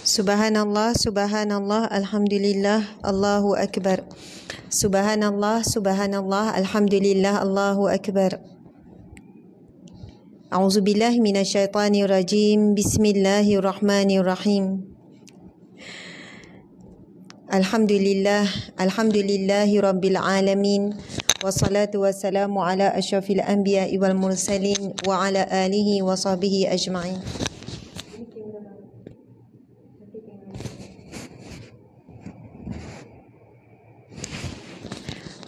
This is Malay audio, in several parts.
Subhanallah, subhanallah, alhamdulillah, Allahu akbar. Subhanallah, subhanallah, alhamdulillah, Allahu akbar. A'udzubillahi minasyaitanir rajim. Bismillahirrahmanirrahim. Alhamdulillah, alhamdulillahi rabbil alamin. Wassalatu wassalamu ala asyrafil anbiya'i wal mursalin wa ala alihi wa sahbihi ajma'in.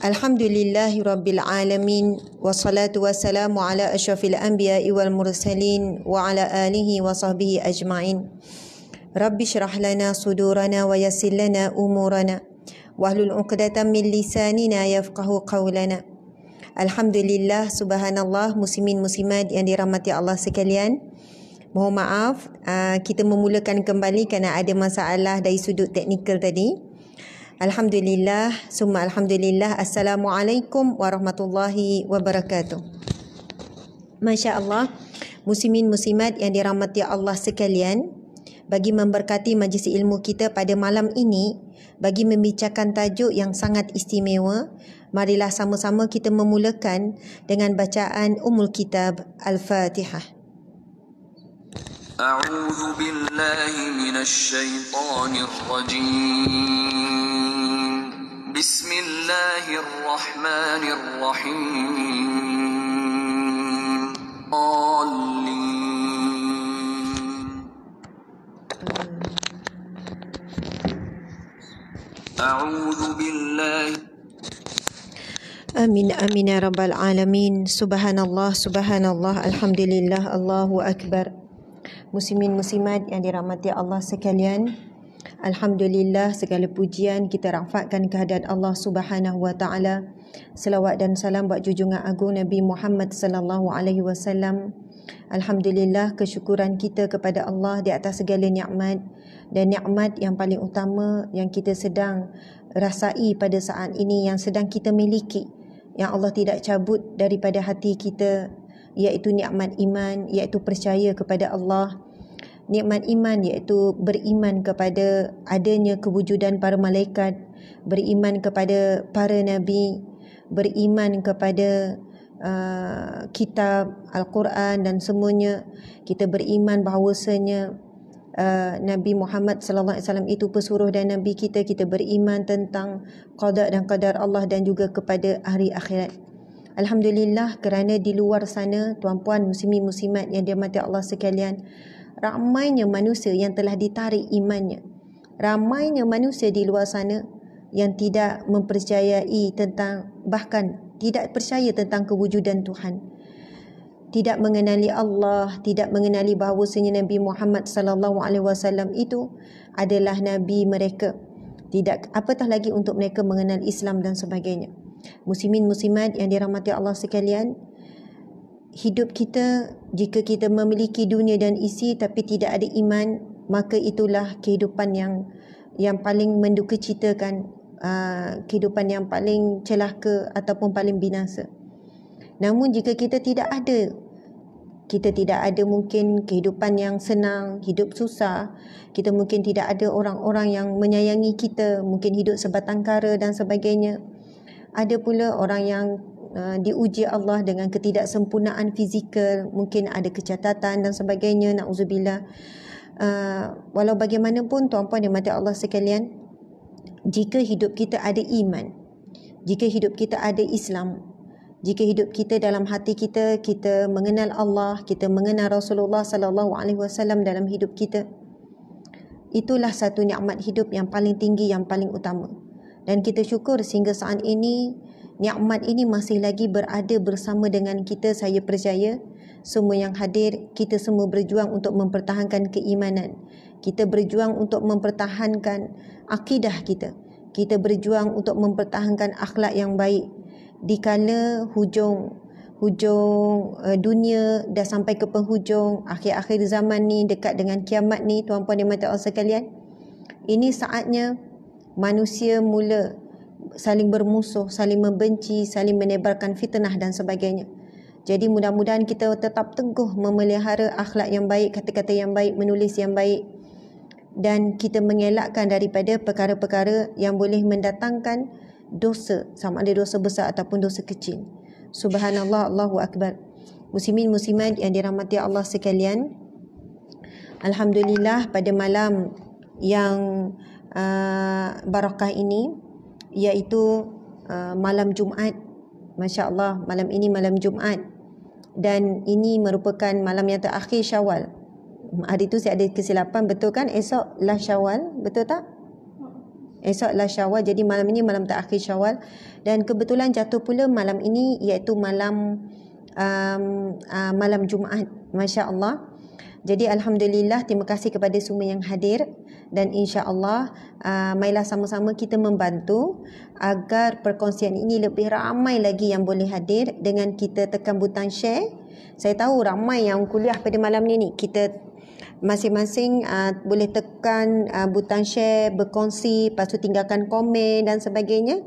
Alhamdulillahi rabbil alamin. Wassalatu wassalamu ala asyrafil anbiya'i wal mursalin wa ala alihi wa sahbihi ajma'in. Rabbi syrah lana sudurana wa yassir lana umurana wahlul 'uqdatam min lisanina yafqahu qawlana. Alhamdulillah, subhanallah, muslimin muslimat yang dirahmati Allah sekalian. Mohon maaf, kita memulakan kembali kerana ada masalah dari sudut teknikal tadi. Alhamdulillah, summa alhamdulillah. Assalamualaikum warahmatullahi wabarakatuh. Masya Allah, muslimin muslimat yang dirahmati Allah sekalian, bagi memberkati majlis ilmu kita pada malam ini, bagi membicarakan tajuk yang sangat istimewa, marilah sama-sama kita memulakan dengan bacaan Ummul Kitab Al-Fatihah. A'udzu billahi minasy syaithanir rajim. Bismillahirrahmanirrahim. A'udzu billahi. Amin amin ya rabbal alamin. Subhanallah, subhanallah, alhamdulillah, Allahu akbar. Muslimin muslimat yang dirahmati Allah sekalian, alhamdulillah, segala pujian kita rafakkan kehadirat Allah Subhanahu wa taala. Selawat dan salam buat junjungan agung Nabi Muhammad sallallahu alaihi wasallam. Alhamdulillah, kesyukuran kita kepada Allah di atas segala nikmat, dan nikmat yang paling utama yang kita sedang rasai pada saat ini, yang sedang kita miliki, yang Allah tidak cabut daripada hati kita, iaitu nikmat iman, iaitu percaya kepada Allah. Nikmat iman iaitu beriman kepada adanya kewujudan para malaikat, beriman kepada para nabi, beriman kepada kitab Al-Quran dan semuanya. Kita beriman bahawasanya Nabi Muhammad sallallahu alaihi wasallam itu pesuruh dan nabi kita. Kita beriman tentang qada dan qadar Allah dan juga kepada hari akhirat. Alhamdulillah, kerana di luar sana, tuan-puan muslimin muslimat yang dirahmati Allah sekalian, ramainya manusia yang telah ditarik imannya. Ramainya manusia di luar sana yang tidak mempercayai tentang, bahkan tidak percaya tentang kewujudan Tuhan. Tidak mengenali Allah, tidak mengenali bahawasanya Nabi Muhammad sallallahu alaihi wasallam itu adalah nabi mereka. Tidak apatah lagi untuk mereka mengenal Islam dan sebagainya. Muslimin muslimat yang dirahmati Allah sekalian, hidup kita, jika kita memiliki dunia dan isi tapi tidak ada iman, maka itulah kehidupan yang paling mendukacitakan, kehidupan yang paling celaka ataupun paling binasa. Namun jika kita tidak ada mungkin kehidupan yang senang, hidup susah, kita mungkin tidak ada orang-orang yang menyayangi kita, mungkin hidup sebatang kara dan sebagainya. Ada pula orang yang diuji Allah dengan ketidaksempurnaan fizikal, mungkin ada kecacatan dan sebagainya, na'udzubillah. Walau bagaimanapun, tuan-puan yang mati Allah sekalian, jika hidup kita ada iman, jika hidup kita ada Islam, jika hidup kita dalam hati kita, kita mengenal Allah, kita mengenal Rasulullah sallallahu alaihi wasallam dalam hidup kita, itulah satu nikmat hidup yang paling tinggi, yang paling utama. Dan kita syukur sehingga saat ini nikmat ini masih lagi berada bersama dengan kita. Saya percaya semua yang hadir, kita semua berjuang untuk mempertahankan keimanan. Kita berjuang untuk mempertahankan akidah kita. Kita berjuang untuk mempertahankan akhlak yang baik. Dikala hujung dunia dah sampai ke penghujung, akhir-akhir zaman ni, dekat dengan kiamat ni, tuan-puan dan puan-puan sekalian, ini saatnya manusia mula saling bermusuh, saling membenci, saling menebarkan fitnah dan sebagainya. Jadi mudah-mudahan kita tetap teguh memelihara akhlak yang baik, kata-kata yang baik, menulis yang baik, dan kita mengelakkan daripada perkara-perkara yang boleh mendatangkan dosa, sama ada dosa besar ataupun dosa kecil. Subhanallah, Allahu Akbar. Muslimin muslimat yang dirahmati Allah sekalian, alhamdulillah pada malam yang barakah ini, iaitu malam Jumaat. Masya Allah, malam ini malam Jumaat, dan ini merupakan malam yang terakhir Syawal. Hari tu saya ada kesilapan, betul kan? Esok lah Syawal, betul tak? Esok lah Syawal, jadi malam ini malam terakhir Syawal, dan kebetulan jatuh pula malam ini iaitu malam malam Jumaat. Masya Allah. Jadi alhamdulillah, terima kasih kepada semua yang hadir, dan insya-Allah marilah sama-sama kita membantu agar perkongsian ini lebih ramai lagi yang boleh hadir dengan kita tekan butang share. Saya tahu ramai yang kuliah pada malam ni. Kita masing-masing boleh tekan butang share, berkongsi, lepas tu tinggalkan komen dan sebagainya.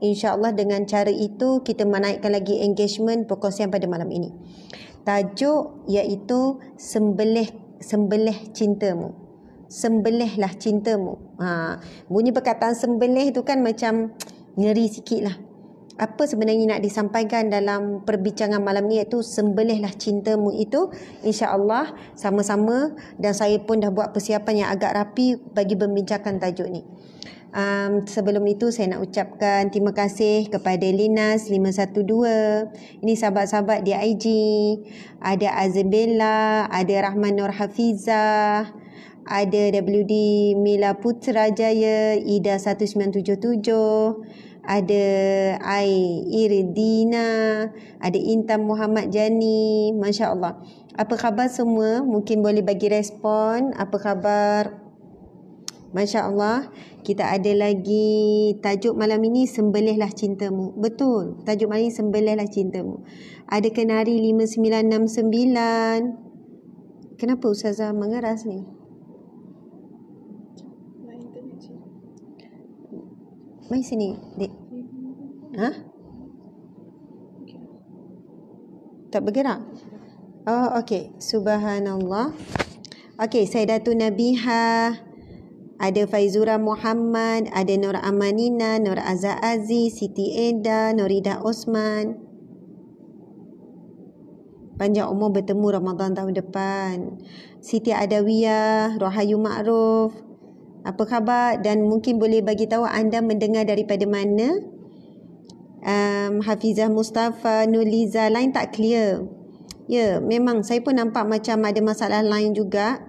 InsyaAllah dengan cara itu kita menaikkan lagi engagement perkongsian pada malam ini. Tajuk iaitu sembelih cintamu. Sembelihlah cintamu. Bunyi perkataan sembelih tu kan macam ngeri sikit lah. Apa sebenarnya nak disampaikan dalam perbincangan malam ni, iaitu sembelihlah cintamu itu, insya-Allah sama-sama, dan saya pun dah buat persiapan yang agak rapi bagi membincangkan tajuk ni. Sebelum itu saya nak ucapkan terima kasih kepada Linas 512. Ini sahabat-sahabat di IG. Ada Azabella, ada Rahman Nur Hafizah, ada WD Mila Putrajaya, Ida 1977, ada Ai Irdina, ada Intan Muhammad Jani. Masya Allah. Apa khabar semua? Mungkin boleh bagi respon. Apa khabar? Masya Allah. Kita ada lagi tajuk malam ini, sembelihlah cintamu. Betul, tajuk malam ini sembelihlah cintamu. Ada Kenari 5969. Kenapa Ustazah mengeras ni? Mari sini, Dek. Tak bergerak? Oh, okey. Subhanallah. Okey, Saidatu Nabiha, ada Faizura Muhammad, ada Nur Amanina, Nur Azza Aziz, Siti Eda, Nurida Osman. Panjang umur bertemu Ramadan tahun depan. Siti Adawiyah, Rohayu Ma'ruf. Apa khabar? Dan mungkin boleh bagi tahu anda mendengar daripada mana? Hafizah Mustafa, Nuliza, line tak clear. Ya, memang saya pun nampak macam ada masalah line juga.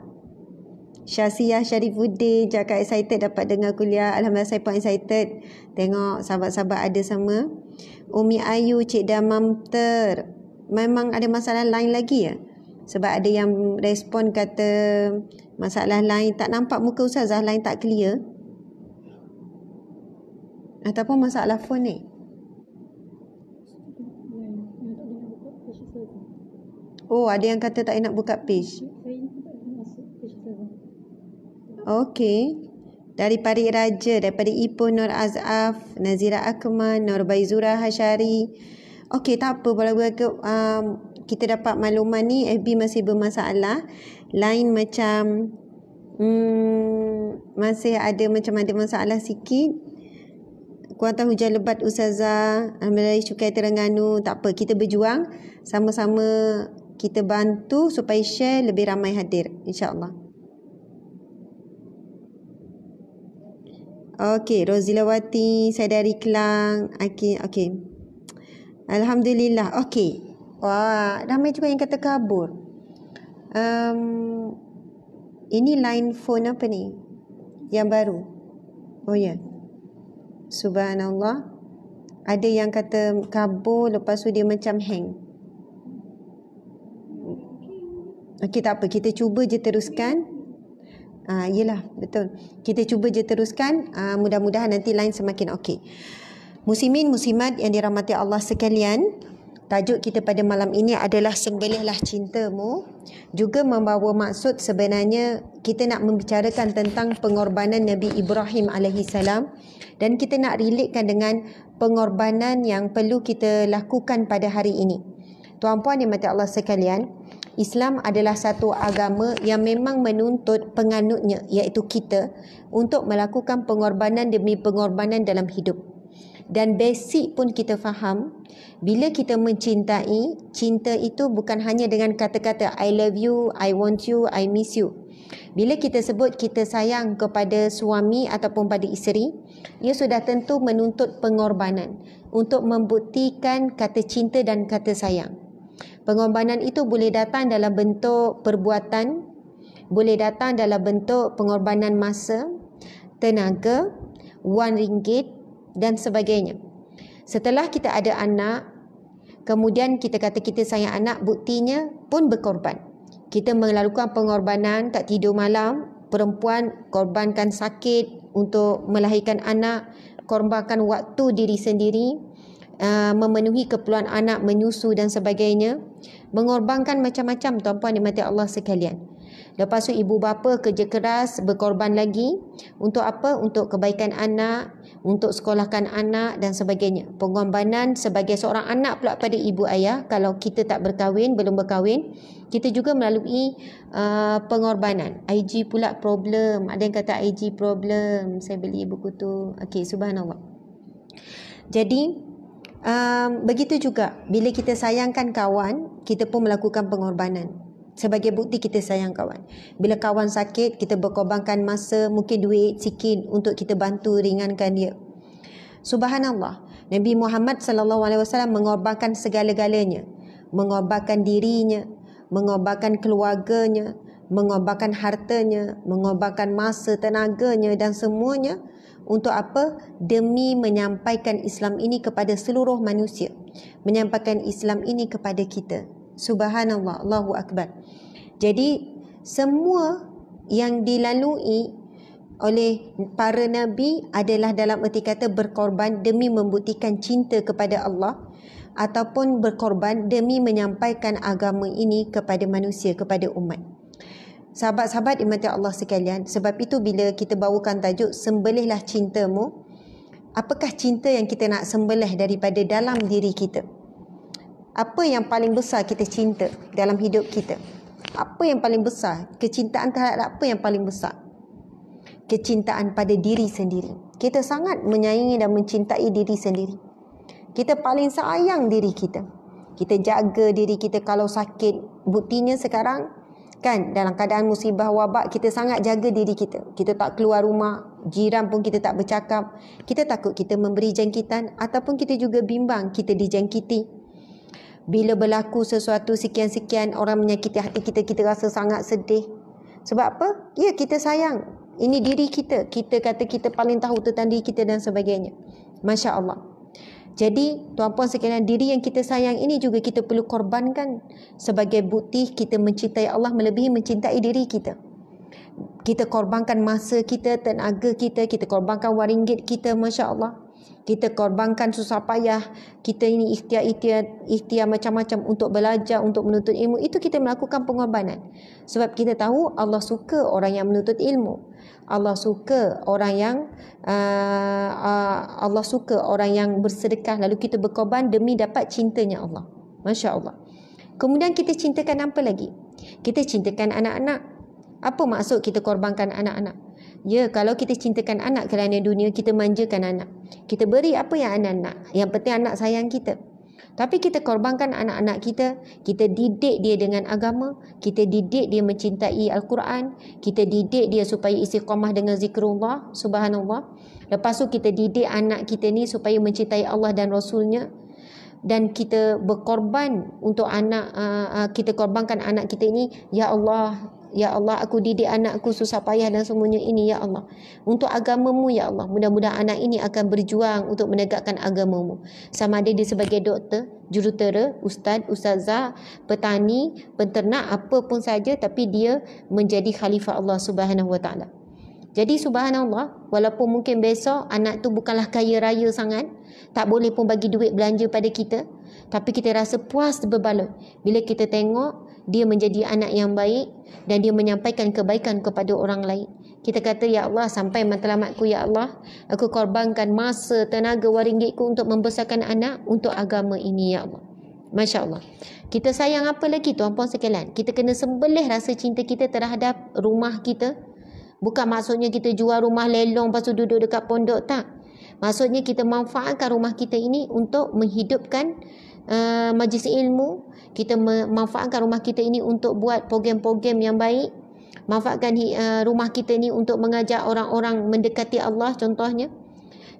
Syasiyah Syarifuddin cakap excited dapat dengar kuliah. Alhamdulillah, saya pun excited tengok sahabat-sahabat ada sama. Umi Ayu, Cik Damam Ter, memang ada masalah line lagi ya? Sebab ada yang respon kata masalah line, tak nampak muka Ustazah, line tak clear. Ataupun masalah phone ni. Oh, ada yang kata tak nak buka page. Okey. Dari Parit Raja, daripada Ipoh Nur Azaf, Nazira Akman, Nur Baizura Hashari. Okey, tak apa, walaupun kita dapat makluman ni FB masih bermasalah. Line macam masih ada masalah sikit. Kuantan hujan lebat Ustazah, alhamdulillah cukai Terengganu. Tak apa, kita berjuang sama-sama, kita bantu supaya share lebih ramai hadir, insya-Allah. Okey, Rozilawati, saya dari Kelang. Okey. Alhamdulillah. Okey. Wah, ramai juga yang kata kabur. Ini line phone apa ni? Yang baru. Oh ya. Yeah. Subhanallah. Ada yang kata kabur, lepas tu dia macam hang. Okey, tak apa. Kita cuba je teruskan. Yelah, betul. Kita cuba je teruskan. Mudah-mudahan nanti line semakin okey. Muslimin, muslimat yang dirahmati Allah sekalian, tajuk kita pada malam ini adalah sembelihlah cintamu. Juga membawa maksud sebenarnya kita nak membicarakan tentang pengorbanan Nabi Ibrahim alaihissalam, dan kita nak relatekan dengan pengorbanan yang perlu kita lakukan pada hari ini. Tuan-puan yang dirahmati Allah sekalian, Islam adalah satu agama yang memang menuntut penganutnya, iaitu kita, untuk melakukan pengorbanan demi pengorbanan dalam hidup. Dan basic pun kita faham, bila kita mencintai, cinta itu bukan hanya dengan kata-kata I love you, I want you, I miss you. Bila kita sebut kita sayang kepada suami ataupun pada isteri, ia sudah tentu menuntut pengorbanan untuk membuktikan kata cinta dan kata sayang. Pengorbanan itu boleh datang dalam bentuk perbuatan, boleh datang dalam bentuk pengorbanan masa, tenaga, wang ringgit dan sebagainya. Setelah kita ada anak, kemudian kita kata kita sayang anak, buktinya pun berkorban. Kita melakukan pengorbanan, tak tidur malam, perempuan korbankan sakit untuk melahirkan anak, korbankan waktu diri sendiri, memenuhi keperluan anak, menyusu dan sebagainya, mengorbankan macam-macam tuan-puan dimati Allah sekalian. Lepas tu ibu bapa kerja keras, berkorban lagi untuk apa? Untuk kebaikan anak, untuk sekolahkan anak dan sebagainya. Pengorbanan sebagai seorang anak pula pada ibu ayah, kalau kita tak berkahwin, belum berkahwin, kita juga melalui pengorbanan. IG pula problem, ada yang kata IG problem, saya beli buku tu. Okey, subhanallah. Jadi begitu juga bila kita sayangkan kawan, kita pun melakukan pengorbanan sebagai bukti kita sayang kawan. Bila kawan sakit, kita berkorbankan masa, mungkin duit sikit untuk kita bantu ringankan dia. Subhanallah, Nabi Muhammad SAW mengorbankan segala-galanya, mengorbankan dirinya, mengorbankan keluarganya, mengorbankan hartanya, mengorbankan masa, tenaganya dan semuanya. Untuk apa? Demi menyampaikan Islam ini kepada seluruh manusia, menyampaikan Islam ini kepada kita. Subhanallah, Allahu Akbar. Jadi semua yang dilalui oleh para nabi adalah dalam erti kata berkorban demi membuktikan cinta kepada Allah, ataupun berkorban demi menyampaikan agama ini kepada manusia, kepada umat. Sahabat-sahabat dimati Allah sekalian, sebab itu bila kita bawakan tajuk sembelihlah cintamu, apakah cinta yang kita nak sembelih daripada dalam diri kita? Apa yang paling besar kita cinta dalam hidup kita? Apa yang paling besar? Kecintaan terhadap apa yang paling besar? Kecintaan pada diri sendiri. Kita sangat menyayangi dan mencintai diri sendiri. Kita paling sayang diri kita. Kita jaga diri kita kalau sakit. Buktinya sekarang kan dalam keadaan musibah wabak, kita sangat jaga diri kita. Kita tak keluar rumah, jiran pun kita tak bercakap. Kita takut kita memberi jangkitan, ataupun kita juga bimbang kita dijangkiti. Bila berlaku sesuatu sekian-sekian orang menyakiti hati kita, kita rasa sangat sedih. Sebab apa? Ya, kita sayang. Ini diri kita. Kita kata kita paling tahu tentang diri kita dan sebagainya. Masya Allah. Jadi tuan-puan sekalian, diri yang kita sayang ini juga kita perlu korbankan sebagai bukti kita mencintai Allah melebihi mencintai diri kita. Kita korbankan masa kita, tenaga kita, kita korbankan wang ringgit kita, Masya Allah. Kita korbankan susah payah kita ini, ikhtiar macam-macam untuk belajar, untuk menuntut ilmu. Itu kita melakukan pengorbanan. Sebab kita tahu Allah suka orang yang menuntut ilmu. Allah suka orang yang bersedekah, lalu kita berkorban demi dapat cintanya Allah. Masya Allah. Kemudian kita cintakan apa lagi? Kita cintakan anak-anak. Apa maksud kita korbankan anak-anak? Ya, kalau kita cintakan anak kerana dunia, kita manjakan anak. Kita beri apa yang anak nak. Yang penting anak sayang kita. Tapi kita korbankan anak-anak kita. Kita didik dia dengan agama. Kita didik dia mencintai Al-Quran. Kita didik dia supaya istiqamah dengan zikrullah. Subhanallah. Lepas tu kita didik anak kita ni supaya mencintai Allah dan Rasulnya. Dan kita berkorban untuk anak, kita korbankan anak kita ini. Ya Allah, Ya Allah, aku didik anakku susah payah dan semuanya ini, Ya Allah. Untuk agamamu, Ya Allah. Mudah-mudahan anak ini akan berjuang untuk menegakkan agamamu. Sama ada dia sebagai doktor, jurutera, ustaz, ustazah, petani, penternak, apa pun saja. Tapi dia menjadi khalifah Allah Subhanahu Wa Taala. Jadi subhanallah, walaupun mungkin besok anak tu bukanlah kaya raya sangat, tak boleh pun bagi duit belanja pada kita, tapi kita rasa puas berbaloi bila kita tengok dia menjadi anak yang baik dan dia menyampaikan kebaikan kepada orang lain. Kita kata, Ya Allah, sampai matlamatku, Ya Allah, aku korbankan masa, tenaga, wang ringgitku untuk membesarkan anak untuk agama ini, Ya Allah. Masya Allah. Kita sayang apa lagi tuan-puan sekalian? Kita kena sembelih rasa cinta kita terhadap rumah kita. Bukan maksudnya kita jual rumah lelong lepas tu duduk dekat pondok, tak. Maksudnya kita manfaatkan rumah kita ini untuk menghidupkan majlis ilmu. Kita manfaatkan rumah kita ini untuk buat program-program yang baik. Manfaatkan rumah kita ini untuk mengajak orang-orang mendekati Allah contohnya.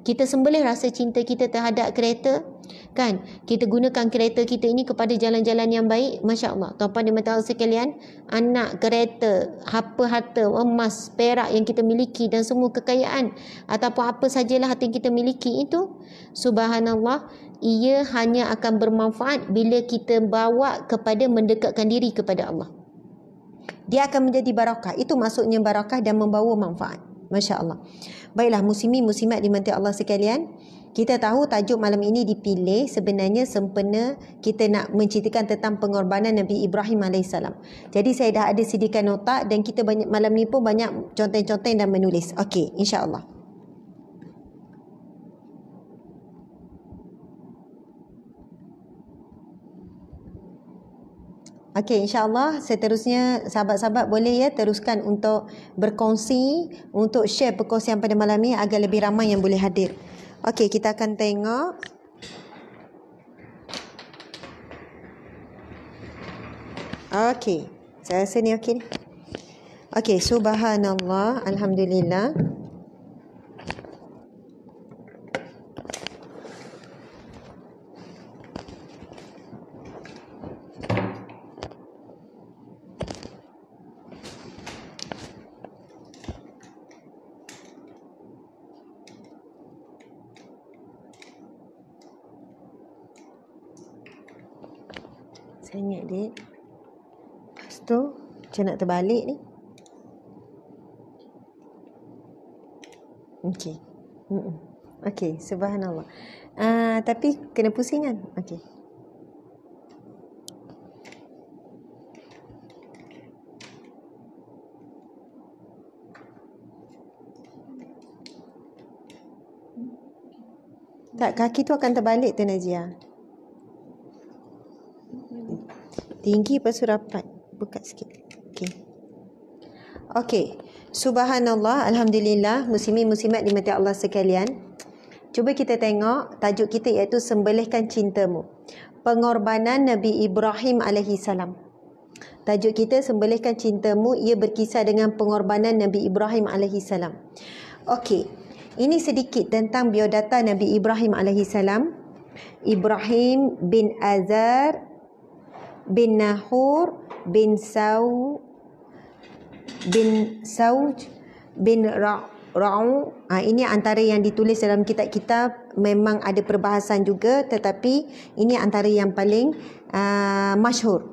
Kita sembelih rasa cinta kita terhadap kereta, kan? Kita gunakan kereta kita ini kepada jalan-jalan yang baik. Masya Allah. Tuan-puan dan puan sekalian, anak, kereta, harta, emas, perak yang kita miliki dan semua kekayaan ataupun apa sajalah harta yang kita miliki itu, subhanallah, ia hanya akan bermanfaat bila kita bawa kepada mendekatkan diri kepada Allah. Dia akan menjadi barakah. Itu maksudnya barakah dan membawa manfaat. Masya Allah. Baiklah muslimin muslimat dimati Allah sekalian, kita tahu tajuk malam ini dipilih sebenarnya sempena kita nak menceritakan tentang pengorbanan Nabi Ibrahim AS. Jadi saya dah ada sediakan nota dan kita malam ni pun banyak contoh-contoh dan menulis. Okey, insya-Allah. Okey, insya-Allah seterusnya sahabat-sahabat boleh ya teruskan untuk berkongsi, untuk share perkongsian pada malam ni agar lebih ramai yang boleh hadir. Okey, kita akan tengok. Okey, saya rasa ni okey ni. Okey, subhanallah, alhamdulillah. Saya ingat dia. Lepas tu macam nak terbalik ni. Okey. Okey, subhanallah. Tapi kena pusing kan? Okey. Tak, kaki tu akan terbalik tu Najia. Tinggi lepas tu rapat. Buka sikit. Okey. Okey. Subhanallah, alhamdulillah, muslimin muslimat dimati Allah sekalian. Cuba kita tengok tajuk kita iaitu sembelihkan cintamu. Pengorbanan Nabi Ibrahim AS. Tajuk kita sembelihkan cintamu, ia berkisar dengan pengorbanan Nabi Ibrahim AS. Okey. Ini sedikit tentang biodata Nabi Ibrahim AS. Ibrahim bin Azar bin Nahur bin Sauj bin Ra'u. Ini antara yang ditulis dalam kitab-kitab, memang ada perbahasan juga, tetapi ini antara yang paling masyhur.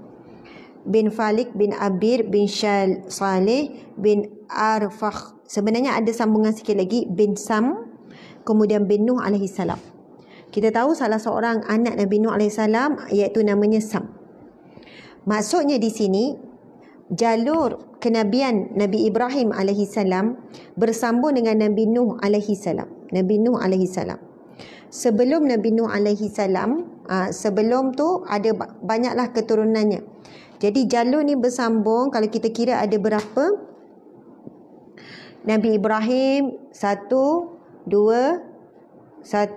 Bin Falik bin Abir bin Saleh bin Arfakh. Sebenarnya ada sambungan sikit lagi, bin Sam, kemudian bin Nuh alaihissalam. Kita tahu salah seorang anak Nabi Nuh alaihissalam iaitu namanya Sam. Maksudnya di sini jalur kenabian Nabi Ibrahim alaihissalam bersambung dengan Nabi Nuh alaihissalam. Nabi Nuh alaihissalam. Sebelum Nabi Nuh alaihissalam, sebelum tu ada banyaklah keturunannya. Jadi jalur ni bersambung. Kalau kita kira ada berapa? Nabi Ibrahim 1, 2, 3,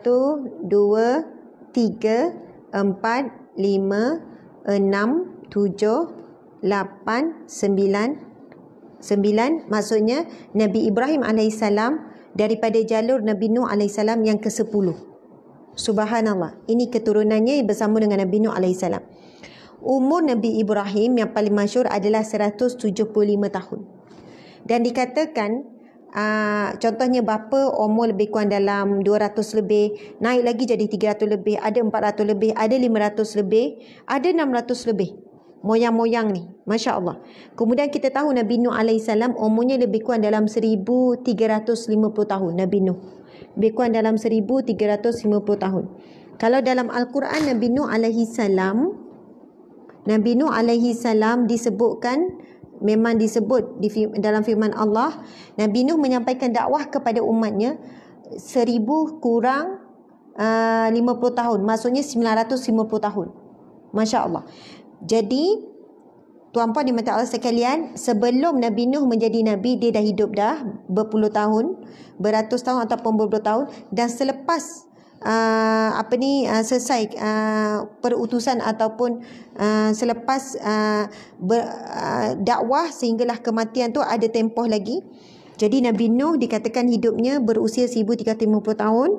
4, 5, 6, 7, 8, 9. 9 maksudnya Nabi Ibrahim alaihissalam daripada jalur Nabi Nuh alaihissalam yang ke-10. Subhanallah. Ini keturunannya bersama dengan Nabi Nuh alaihissalam. Umur Nabi Ibrahim yang paling masyhur adalah 175 tahun. Dan dikatakan contohnya bapa umur lebih kurang dalam 200 lebih, naik lagi jadi 300 lebih, ada 400 lebih, ada 500 lebih, ada 600 lebih. Moyang-moyang ni, Masya Allah. Kemudian kita tahu Nabi Nuh alaihissalam umurnya lebih kurang dalam 1350 tahun. Nabi Nuh lebih kurang dalam 1350 tahun. Kalau dalam Al-Quran Nabi Nuh alaihissalam disebutkan, memang disebut dalam firman Allah, Nabi Nuh menyampaikan dakwah kepada umatnya 1000 kurang 50 tahun, maksudnya 950 tahun. Masya Allah. Jadi tuan-puan dimata Allah sekalian, sebelum Nabi Nuh menjadi Nabi, dia dah hidup dah berpuluh tahun, beratus tahun ataupun berpuluh tahun. Dan selepas selesai perutusan ataupun selepas dakwah sehinggalah kematian tu ada tempoh lagi. Jadi Nabi Nuh dikatakan hidupnya berusia 1350 tahun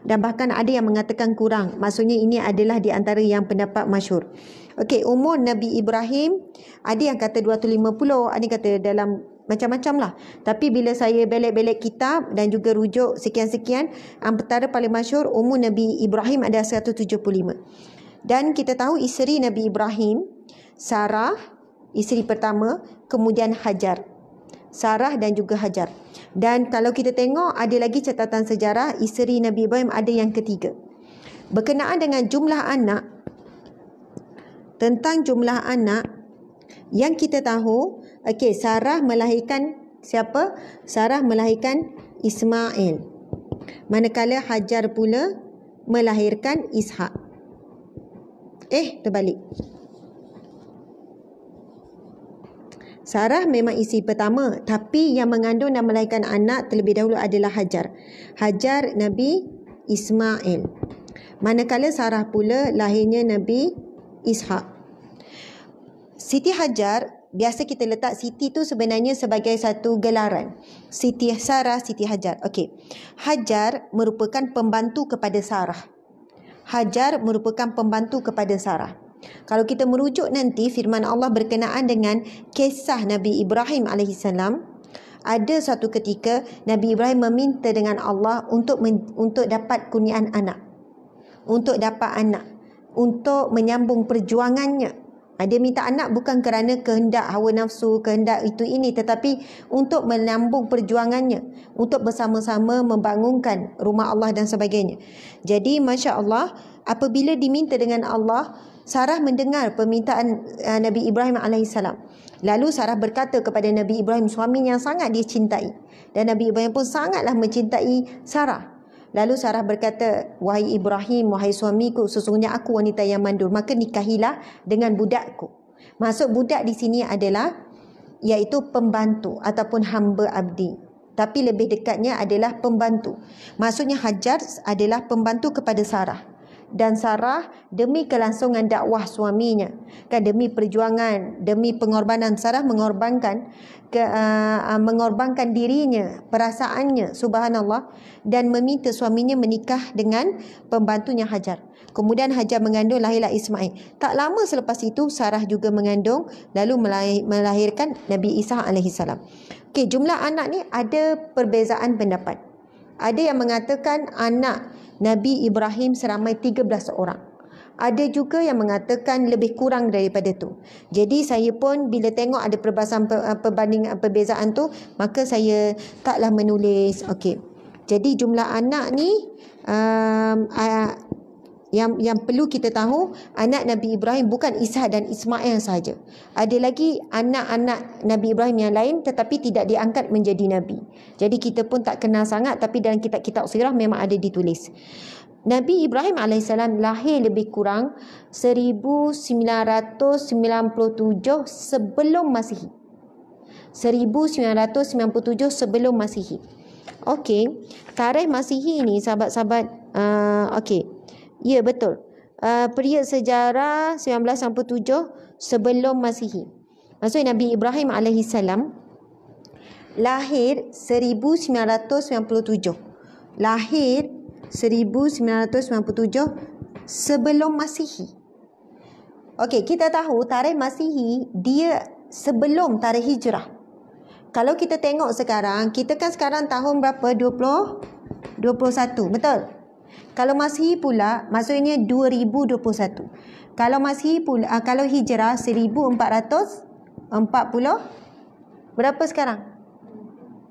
dan bahkan ada yang mengatakan kurang. Maksudnya ini adalah di antara yang pendapat masyhur. Okey, umur Nabi Ibrahim ada yang kata 250, ada yang kata dalam macam-macam lah. Tapi bila saya belek-belek kitab dan juga rujuk sekian-sekian, antara paling masyhur umur Nabi Ibrahim ada 175. Dan kita tahu isteri Nabi Ibrahim, Sarah, isteri pertama, kemudian Hajar. Sarah dan juga Hajar. Dan kalau kita tengok ada lagi catatan sejarah, isteri Nabi Ibrahim ada yang ketiga. Berkenaan dengan jumlah anak, tentang jumlah anak yang kita tahu, okey, Sarah melahirkan siapa? Sarah melahirkan Ismail. Manakala Hajar pula melahirkan Ishak. Terbalik. Sarah memang isteri pertama, tapi yang mengandung dan melahirkan anak terlebih dahulu adalah Hajar. Hajar Nabi Ismail. Manakala Sarah pula lahirnya Nabi Ishak. Siti Hajar, biasa kita letak Siti tu sebenarnya sebagai satu gelaran. Siti Sarah, Siti Hajar. Okey. Hajar merupakan pembantu kepada Sarah. Hajar merupakan pembantu kepada Sarah. Kalau kita merujuk nanti firman Allah berkenaan dengan kisah Nabi Ibrahim AS, ada suatu ketika Nabi Ibrahim meminta dengan Allah untuk dapat kurniaan anak. Untuk dapat anak. Untuk menyambung perjuangannya. Dia minta anak bukan kerana kehendak hawa nafsu, kehendak itu ini, tetapi untuk menyambung perjuangannya, untuk bersama-sama membangunkan rumah Allah dan sebagainya. Jadi Masya Allah, apabila diminta dengan Allah, Sarah mendengar permintaan Nabi Ibrahim AS. Lalu Sarah berkata kepada Nabi Ibrahim, suaminya yang sangat dia cintai. Dan Nabi Ibrahim pun sangatlah mencintai Sarah. Lalu Sarah berkata, wahai Ibrahim, wahai suamiku, sesungguhnya aku wanita yang mandul, maka nikahilah dengan budakku. Maksud budak di sini adalah iaitu pembantu ataupun hamba abdi. Tapi lebih dekatnya adalah pembantu. Maksudnya Hajar adalah pembantu kepada Sarah. Dan Sarah demi kelangsungan dakwah suaminya, kan, demi perjuangan, demi pengorbanan, Sarah mengorbankan dirinya, perasaannya, subhanallah, dan meminta suaminya menikah dengan pembantunya Hajar. Kemudian Hajar mengandung, lahirlah Ismail. Tak lama selepas itu Sarah juga mengandung, lalu melahirkan Nabi Isa alaihissalam. Okey, jumlah anak ni ada perbezaan pendapat. Ada yang mengatakan anak Nabi Ibrahim seramai 13 orang. Ada juga yang mengatakan lebih kurang daripada tu. Jadi saya pun bila tengok ada perbezaan tu, maka saya taklah menulis. Okey. Jadi jumlah anak ni yang perlu kita tahu, anak Nabi Ibrahim bukan Ishak dan Ismail sahaja. Ada lagi anak-anak Nabi Ibrahim yang lain tetapi tidak diangkat menjadi Nabi. Jadi kita pun tak kenal sangat, tapi dalam kitab-kitab sirah memang ada ditulis. Nabi Ibrahim AS lahir lebih kurang 1997 sebelum Masihi. 1997 sebelum Masihi. Okey, tarikh Masihi ni sahabat-sahabat, okey. Ya, betul. Period sejarah 1997 sebelum Masihi. Maksudnya Nabi Ibrahim AS lahir 1997. Lahir 1997 sebelum Masihi. Okey, kita tahu tarikh Masihi dia sebelum tarikh Hijrah. Kalau kita tengok sekarang, kita kan sekarang tahun berapa? 21, betul? Kalau Masihi pula, maksudnya 2021. Kalau Masihi pula, kalau Hijrah 1440, berapa sekarang?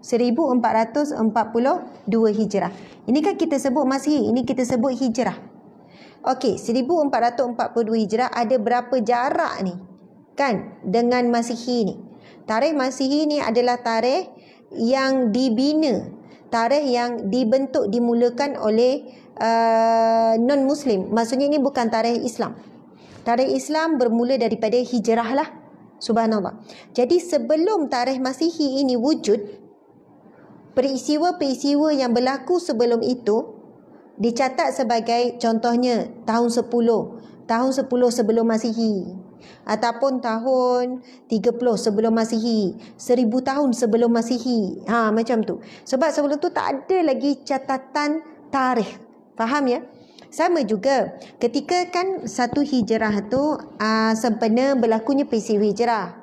1442 Hijrah. Ini kan kita sebut Masihi, ini kita sebut Hijrah. Okey, 1442 Hijrah ada berapa jarak ni? Kan? Dengan Masihi ni. Tarikh Masihi ni adalah tarikh yang dibina, tarikh yang dibentuk, dimulakan oleh non-Muslim. Maksudnya ini bukan tarikh Islam. Tarikh Islam bermula daripada hijrah lah. Subhanallah. Jadi sebelum tarikh Masihi ini wujud, peristiwa-peristiwa yang berlaku sebelum itu dicatat sebagai contohnya tahun 10 sebelum Masihi, ataupun tahun 30 sebelum Masihi, 1000 tahun sebelum Masihi. Macam tu. Sebab sebelum tu tak ada lagi catatan tarikh. Faham ya? Sama juga ketika kan satu hijrah tu sempena berlakunya peristiwa hijrah.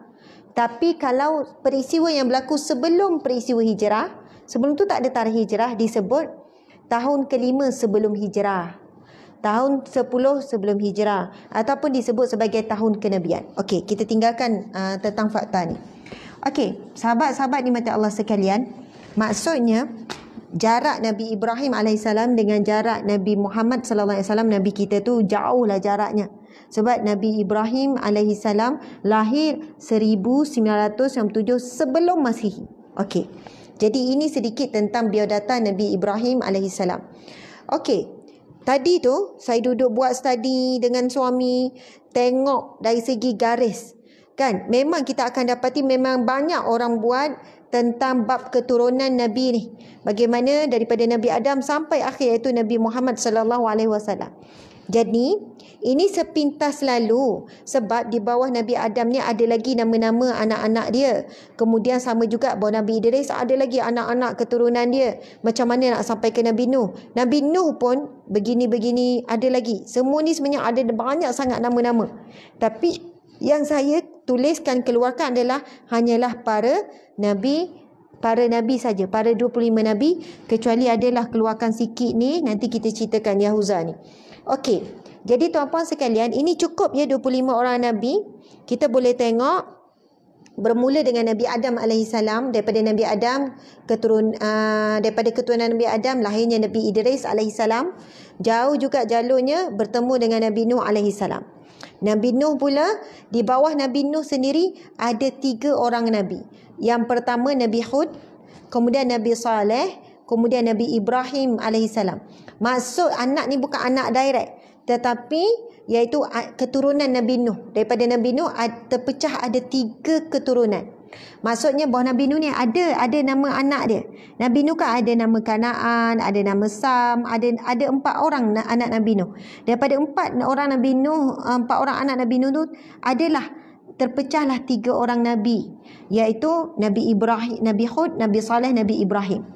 Tapi kalau peristiwa yang berlaku sebelum peristiwa hijrah, sebelum tu tak ada tarikh hijrah, disebut tahun ke-5 sebelum hijrah, tahun 10 sebelum hijrah, ataupun disebut sebagai tahun kenabian. Okey, kita tinggalkan tentang fakta ni. Okey, sahabat-sahabat dimati Allah sekalian, maksudnya jarak Nabi Ibrahim AS dengan jarak Nabi Muhammad SAW, Nabi kita tu jauhlah jaraknya. Sebab Nabi Ibrahim AS lahir 1997 sebelum Masihi. Okey, jadi ini sedikit tentang biodata Nabi Ibrahim AS. Okey, tadi tu saya duduk buat study dengan suami, tengok dari segi garis. Kan, memang kita akan dapati memang banyak orang buat tentang bab keturunan Nabi ni. Bagaimana daripada Nabi Adam sampai akhir, iaitu Nabi Muhammad SAW. Jadi, ini sepintas lalu. Sebab di bawah Nabi Adam ni ada lagi nama-nama anak-anak dia. Kemudian sama juga bawah Nabi Idris ada lagi anak-anak keturunan dia. Macam mana nak sampai ke Nabi Nuh. Nabi Nuh pun begini-begini ada lagi. Semua ni sebenarnya ada banyak sangat nama-nama. Tapi yang saya tuliskan, keluarkan adalah hanyalah para nabi saja, para 25 nabi, kecuali adalah keluarkan sikit ni, nanti kita ceritakan Yahuza ni. Okey, jadi tuan-puan sekalian, ini cukup ya 25 orang nabi. Kita boleh tengok bermula dengan Nabi Adam alaihissalam. Daripada Nabi Adam daripada keturunan Nabi Adam lahirnya Nabi Idris alaihissalam. Jauh juga jalurnya bertemu dengan Nabi Nuh alaihissalam. Nabi Nuh pula, di bawah Nabi Nuh sendiri ada 3 orang Nabi. Yang pertama Nabi Hud, kemudian Nabi Saleh, kemudian Nabi Ibrahim alaihissalam. Maksud anak ni bukan anak direct, tetapi iaitu keturunan Nabi Nuh. Daripada Nabi Nuh terpecah ada 3 keturunan. Maksudnya bawah Nabi Nuh ni ada nama anak dia. Nabi Nuh kan ada nama Kanaan, ada nama Sam, ada 4 orang anak Nabi Nuh. Daripada 4 orang Nabi Nuh, 4 orang anak Nabi Nuh tu adalah terpecahlah 3 orang nabi, iaitu Nabi Ibrahim, Nabi Hud, Nabi Saleh, Nabi Ibrahim.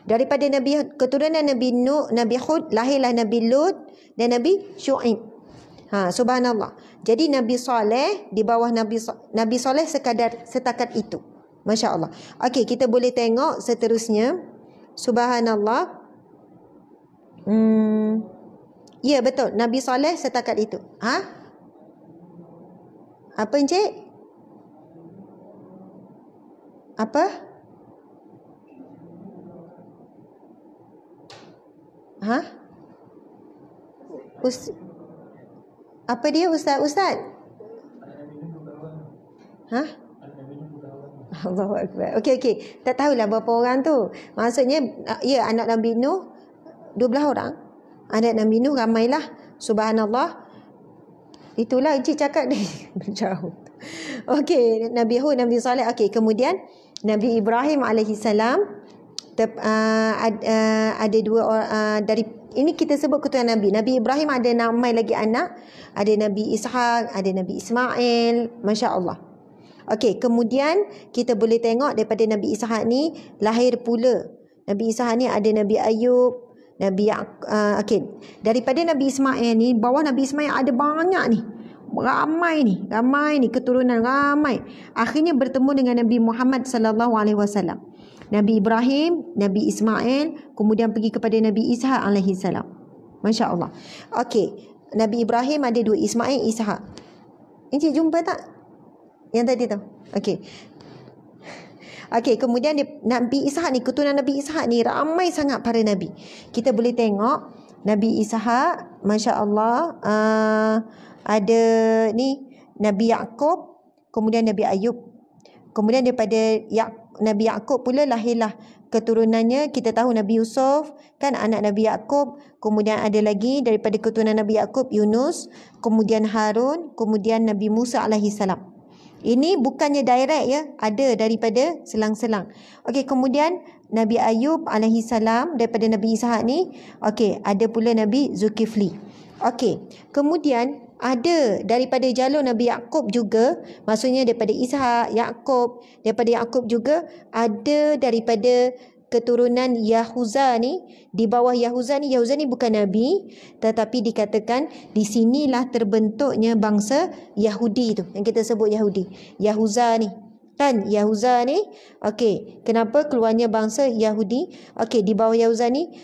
Daripada keturunan Nabi Nuh, Nabi Hud lahirlah Nabi Lut dan Nabi Syuaib. Subhanallah. Jadi Nabi Saleh di bawah Nabi Saleh setakat itu. Masya Allah. Okey, kita boleh tengok seterusnya. Subhanallah. Ya, betul. Nabi Saleh setakat itu. Apa Encik? Apa? Apa dia Ustaz? Allahu Akbar. Okey. Tak tahulah berapa orang tu. Maksudnya, ya, anak Nabi Nuh 12 orang. Anak Nabi Nuh ramailah. Subhanallah. Itulah Encik cakap ni. Jauh. Okey, Nabi Hud, Nabi Saleh. Okey, kemudian Nabi Ibrahim alaihissalam. Ada 2 orang dari ini kita sebut keturunan Nabi. Nabi Ibrahim ada namai lagi anak. Ada Nabi Ishak, ada Nabi Ismail. Masya Allah. Okey, kemudian kita boleh tengok daripada Nabi Ishak ni lahir pula. Nabi Ishak ni ada Nabi Ayub, Nabi okey. Daripada Nabi Ismail ni, bawah Nabi Ismail ada banyak ni. Ramai ni keturunan ramai. Akhirnya bertemu dengan Nabi Muhammad SAW. Nabi Ibrahim, Nabi Ismail, kemudian pergi kepada Nabi Ishak alaihissalam. Masya Allah. Okey, Nabi Ibrahim ada 2, Ismail, Ishak. Encik jumpa tak yang tadi tu? Okey. Okey, kemudian Nabi Ishak ni, keturunan Nabi Ishak ni ramai sangat para nabi. Kita boleh tengok Nabi Ishak, Masya Allah, ada ni Nabi Yaqub, kemudian Nabi Ayub. Kemudian daripada Nabi Yaqub pula lahirlah keturunannya kita tahu Nabi Yusuf kan anak Nabi Yaqub, kemudian ada lagi daripada keturunan Nabi Yaqub Yunus, kemudian Harun, kemudian Nabi Musa alaihi salam. Ini bukannya direct ya, ada daripada selang-selang. Okey, kemudian Nabi Ayub alaihi salam daripada Nabi Ishaq ni. Okey, ada pula Nabi Zulkifli. Okey, kemudian ada daripada jalur Nabi Yaqub juga, maksudnya daripada Ishaq, Yaqub, daripada Yaqub juga ada daripada keturunan Yahuza ni. Di bawah Yahuza ni bukan Nabi, tetapi dikatakan di sinilah terbentuknya bangsa Yahudi tu, yang kita sebut Yahudi. Yahuza ni kan, Yahuza ni okey, kenapa keluarnya bangsa Yahudi? Okey, di bawah Yahuza ni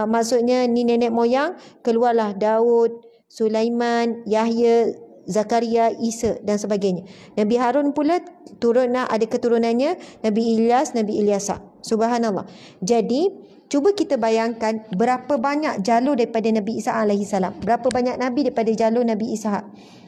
maksudnya ni nenek moyang, keluarlah Daud, Sulaiman, Yahya, Zakaria, Isa dan sebagainya. Nabi Harun pula ada keturunannya Nabi Ilyas, Nabi Ilyasa. Subhanallah. Jadi cuba kita bayangkan berapa banyak jalur daripada Nabi Isa alaihi salam. Berapa banyak nabi daripada jalur Nabi Isa.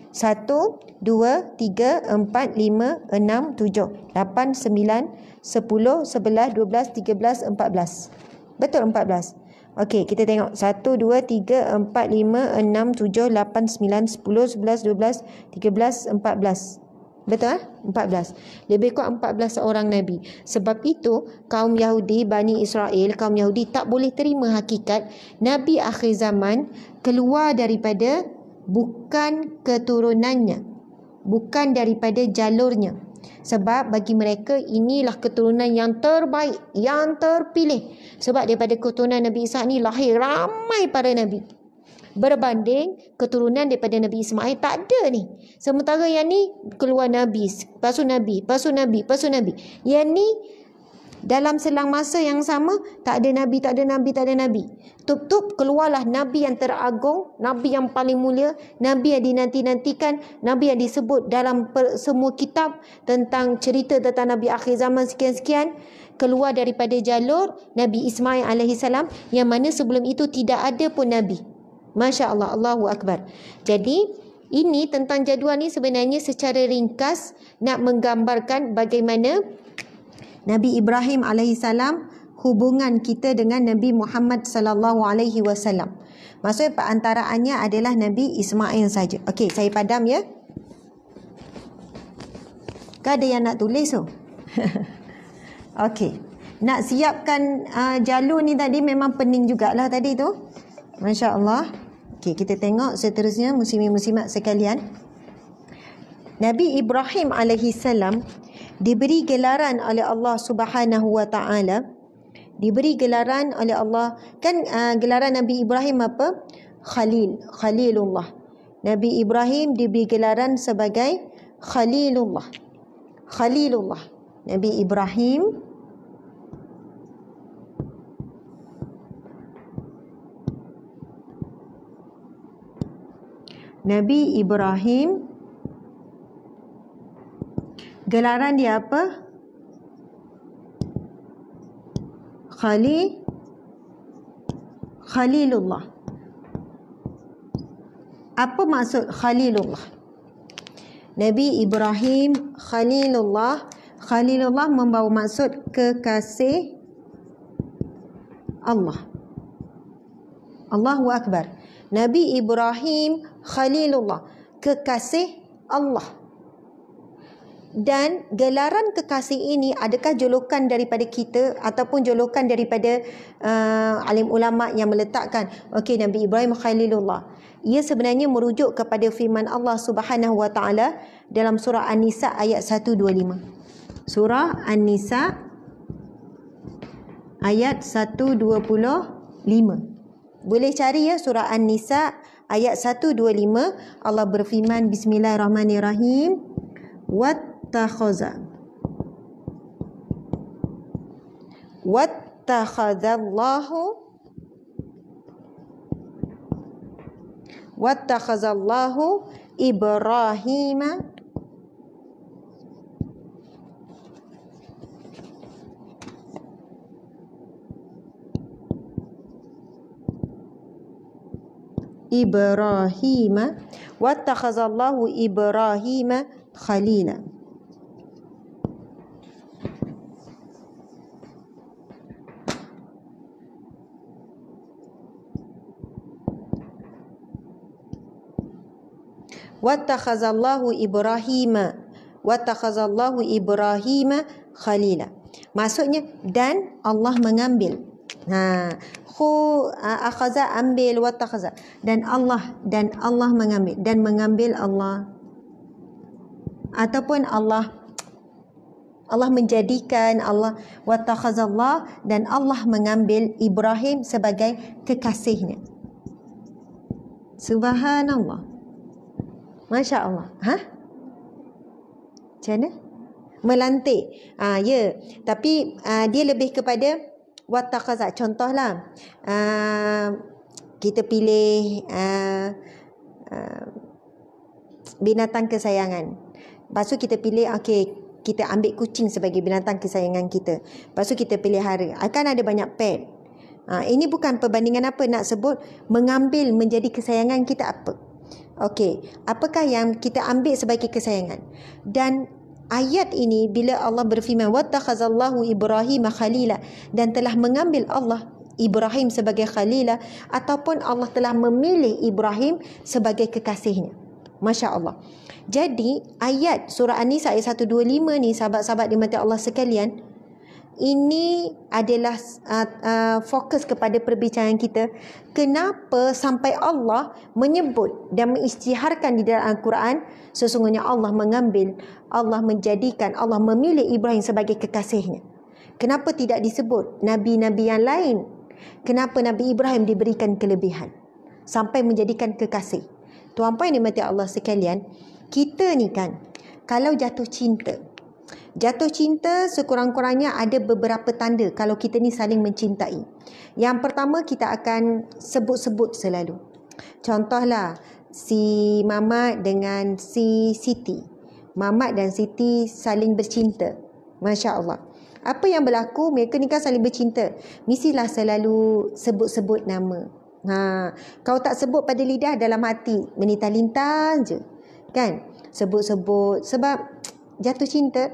1, 2, 3, 4, 5, 6, 7, 8, 9, 10, 11, 12, 13, 14. Betul 14. Okey, kita tengok 1, 2, 3, 4, 5, 6, 7, 8, 9, 10, 11, 12, 13, 14. Betul? 14. Lebih kurang 14 orang Nabi. Sebab itu kaum Yahudi, Bani Israel, kaum Yahudi tak boleh terima hakikat Nabi akhir zaman keluar daripada bukan keturunannya, bukan daripada jalurnya. Sebab bagi mereka inilah keturunan yang terbaik, yang terpilih. Sebab daripada keturunan Nabi Isa ni lahir ramai para Nabi. Berbanding keturunan daripada Nabi Ismail tak ada ni. Sementara yang ni keluar Nabi, lepas tu Nabi, lepas tu Nabi, lepas tu Nabi. Yang ni dalam selang masa yang sama tak ada Nabi, tak ada Nabi, tak ada Nabi. Tup-tup keluarlah Nabi yang teragung, Nabi yang paling mulia, Nabi yang dinanti-nantikan, Nabi yang disebut dalam semua kitab tentang cerita tentang Nabi akhir zaman sekian-sekian. Keluar daripada jalur Nabi Ismail alaihi salam yang mana sebelum itu tidak ada pun Nabi. Masya Allah, Allahu Akbar. Jadi ini tentang jadual ni sebenarnya secara ringkas nak menggambarkan bagaimana Nabi Ibrahim alaihissalam hubungan kita dengan Nabi Muhammad sallallahu alaihi wasallam. Maksudnya perantaraannya adalah Nabi Ismail saja. Okey, saya padam ya. Kan ada yang nak tulis tu? Okey. Nak siapkan jalur ni tadi memang pening jugalah tadi tu. Masya Allah. Okey, kita tengok seterusnya muslimin muslimat sekalian. Nabi Ibrahim alaihissalam diberi gelaran oleh Allah Subhanahu wa taala. Diberi gelaran oleh Allah. Kan gelaran Nabi Ibrahim apa? Khalil, Khalilullah. Nabi Ibrahim diberi gelaran sebagai Khalilullah. Khalilullah. Nabi Ibrahim gelaran dia apa? Khalilullah. Apa maksud Khalilullah? Nabi Ibrahim Khalilullah. Khalilullah membawa maksud kekasih Allah. Allahu Akbar. Nabi Ibrahim Khalilullah, kekasih Allah. Dan gelaran kekasih ini adakah julukan daripada kita ataupun julukan daripada alim ulama yang meletakkan okey Nabi Ibrahim Khalilullah? Ia sebenarnya merujuk kepada firman Allah Subhanahu wa taala dalam surah An-Nisa ayat 125. Surah An-Nisa ayat 125. Boleh cari ya surah An-Nisa ayat 125. Allah berfirman bismillahirrahmanirrahim. Wattakhazallahu Ibrahima khalila. wattakhazallahu Ibrahima khalila. Maksudnya dan Allah mengambil. Akhaza ambil, wattakhaza dan Allah mengambil, dan mengambil Allah, ataupun Allah menjadikan, Allah wattakhazallah, dan Allah mengambil Ibrahim sebagai kekasihnya. Subhanallah. Masya Allah. Macam mana? Melantik. Ya. Tapi dia lebih kepada wattakhaza. Contohlah, kita pilih binatang kesayangan. Lepas tu kita pilih, kita ambil kucing sebagai binatang kesayangan kita. Lepas tu kita pelihara. Akan ada banyak pet. Ini bukan perbandingan apa, nak sebut mengambil menjadi kesayangan kita apa. Apakah yang kita ambil sebagai kesayangan? Dan ayat ini bila Allah berfirman wattakhazallahu Ibrahima khalila, dan telah mengambil Allah Ibrahim sebagai khalila, ataupun Allah telah memilih Ibrahim sebagai kekasihnya. Masya Allah. Jadi ayat surah An-Nisa ayat 125 ni, sahabat-sahabat dimati Allah sekalian, ini adalah fokus kepada perbincangan kita. Kenapa sampai Allah menyebut dan mengisytiharkan di dalam Al-Quran, sesungguhnya Allah mengambil, Allah menjadikan, Allah memilih Ibrahim sebagai kekasihnya. Kenapa tidak disebut Nabi-Nabi yang lain? Kenapa Nabi Ibrahim diberikan kelebihan sampai menjadikan kekasih? Tuan-puan yang dimati Allah sekalian, kita ni kan, kalau jatuh cinta sekurang-kurangnya ada beberapa tanda kalau kita ni saling mencintai. Yang pertama, kita akan sebut-sebut selalu. Contohlah, si Mamat dengan si Siti. Mamat dan Siti saling bercinta. Masya Allah. Apa yang berlaku? Mereka ni kan saling bercinta. Mestilah selalu sebut-sebut nama. Kau tak sebut pada lidah, dalam hati melintang-lintang je. Kan? Sebut-sebut. Sebab jatuh cinta.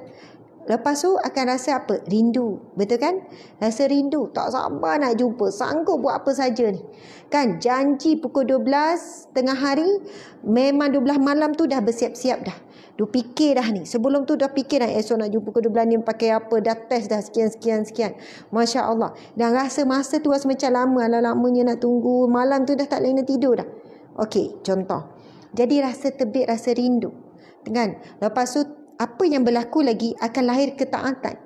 Lepas tu akan rasa apa? Rindu. Betul kan? Rasa rindu. Tak sabar nak jumpa. Sanggup buat apa saja ni. Kan? Janji pukul 12 tengah hari. Memang 12 malam tu dah bersiap-siap dah. Dia fikir dah ni. Sebelum tu dah fikir dah esok nak jumpa pukul 12 ni pakai apa. Dah test dah sekian. Masya Allah. Dan rasa masa tu rasa macam lama. Lamanya nak tunggu. Malam tu dah tak boleh nak tidur dah. Contoh. Jadi rasa tebik, rasa rindu. Kan? Lepas tu apa yang berlaku lagi, akan lahir ketaatan.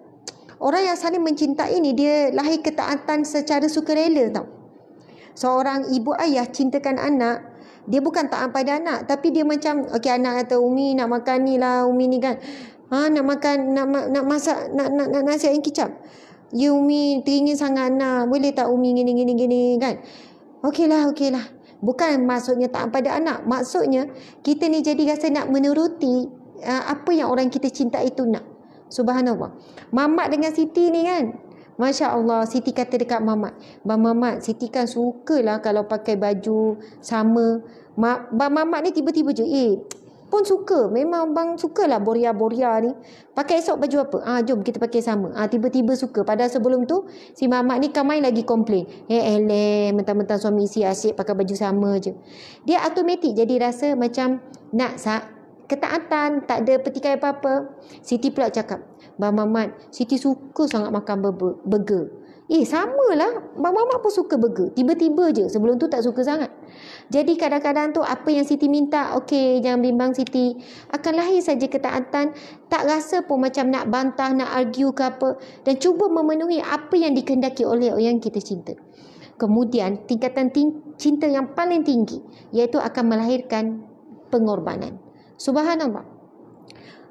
Orang yang saling mencintai ni, dia lahir ketaatan secara sukarela tau. Seorang ibu ayah cintakan anak, dia bukan taat pada anak, tapi dia macam, anak kata, Umi nak makan ni lah, Umi ni kan, nak makan, nak masak, nak nasi ayam kicap. Ya Umi, teringin sangat nak, boleh tak Umi gini kan. Okeylah. Bukan maksudnya taat pada anak, maksudnya kita ni jadi rasa nak menuruti apa yang orang kita cinta itu nak. Subhanallah. Mamat dengan Siti ni kan, Masya Allah. Siti kata dekat Mamat, Bang Mamat, Siti kan sukalah kalau pakai baju sama. Bang Mamat ni tiba-tiba je, pun suka. Memang bang sukalah boria-boria ni. Pakai esok baju apa? Jom kita pakai sama. Tiba-tiba suka. Padahal sebelum tu si Mamat ni kamai lagi komplain. Mentang-mentang suami isi asyik pakai baju sama je. Dia automatik jadi rasa macam nak ketaatan, tak ada petikai apa-apa. Siti pula cakap, Bang Mamat, Siti suka sangat makan burger. Samalah, Bang Mamat pun suka burger. Tiba-tiba je, sebelum tu tak suka sangat. Jadi kadang-kadang tu apa yang Siti minta, jangan bimbang Siti. Akan lahir saja ketaatan, tak rasa pun macam nak bantah, nak argue ke apa. Dan cuba memenuhi apa yang dikehendaki oleh orang yang kita cinta. Kemudian tingkatan cinta yang paling tinggi, iaitu akan melahirkan pengorbanan. Subhanallah.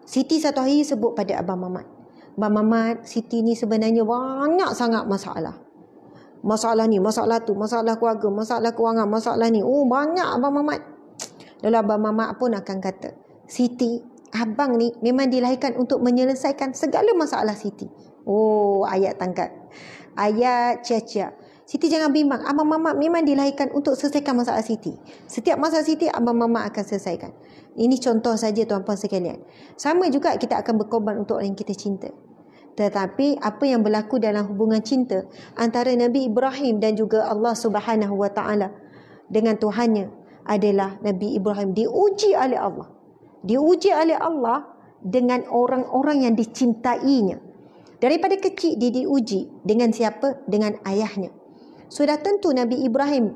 Siti satu hari sebut pada Abang Mamat, Bang Mamat, Siti ni sebenarnya banyak sangat masalah. Masalah ni, masalah tu, masalah keluarga, masalah kewangan, masalah ni. Banyak Abang Mamat. Lalu Abang Mamat pun akan kata, Siti, abang ni memang dilahirkan untuk menyelesaikan segala masalah Siti. Ayat tangkat. Ayat cia-cia. Siti jangan bimbang. Abang Mamat memang dilahirkan untuk selesaikan masalah Siti. Setiap masalah Siti, Abang Mamat akan selesaikan. Ini contoh saja tuan-puan sekalian. Sama juga kita akan berkorban untuk orang yang kita cinta. Tetapi apa yang berlaku dalam hubungan cinta antara Nabi Ibrahim dan juga Allah Subhanahu Wa Taala dengan Tuhannya, adalah Nabi Ibrahim diuji oleh Allah. Diuji oleh Allah dengan orang-orang yang dicintainya. Daripada kecil dia diuji dengan siapa? Dengan ayahnya. Sudah tentu Nabi Ibrahim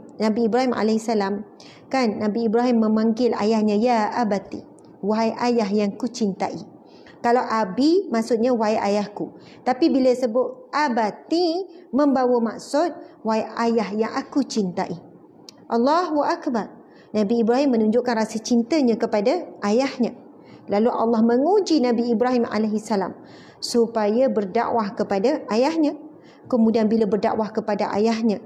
alaihissalam, kan, Nabi Ibrahim memanggil ayahnya, ya abati, wahai ayah yang ku cintai. Kalau abi maksudnya wahai ayahku. Tapi bila sebut abati membawa maksud wahai ayah yang aku cintai. Allahu Akbar. Nabi Ibrahim menunjukkan rasa cintanya kepada ayahnya. Lalu Allah menguji Nabi Ibrahim alaihissalam supaya berdakwah kepada ayahnya. Kemudian bila berdakwah kepada ayahnya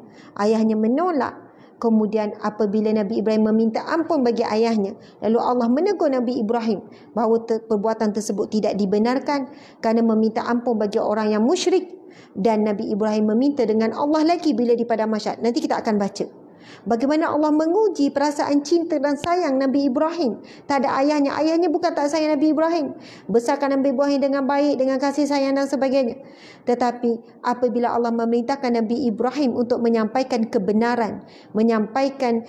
menolak. Kemudian apabila Nabi Ibrahim meminta ampun bagi ayahnya, lalu Allah menegur Nabi Ibrahim bahawa perbuatan tersebut tidak dibenarkan kerana meminta ampun bagi orang yang musyrik. Dan Nabi Ibrahim meminta dengan Allah lagi bila di padang mahsyar. Nanti kita akan baca bagaimana Allah menguji perasaan cinta dan sayang Nabi Ibrahim. Tak ada ayahnya. Ayahnya bukan tak sayang Nabi Ibrahim. Besarkan Nabi Ibrahim dengan baik, dengan kasih sayang dan sebagainya. Tetapi apabila Allah memerintahkan Nabi Ibrahim untuk menyampaikan kebenaran, menyampaikan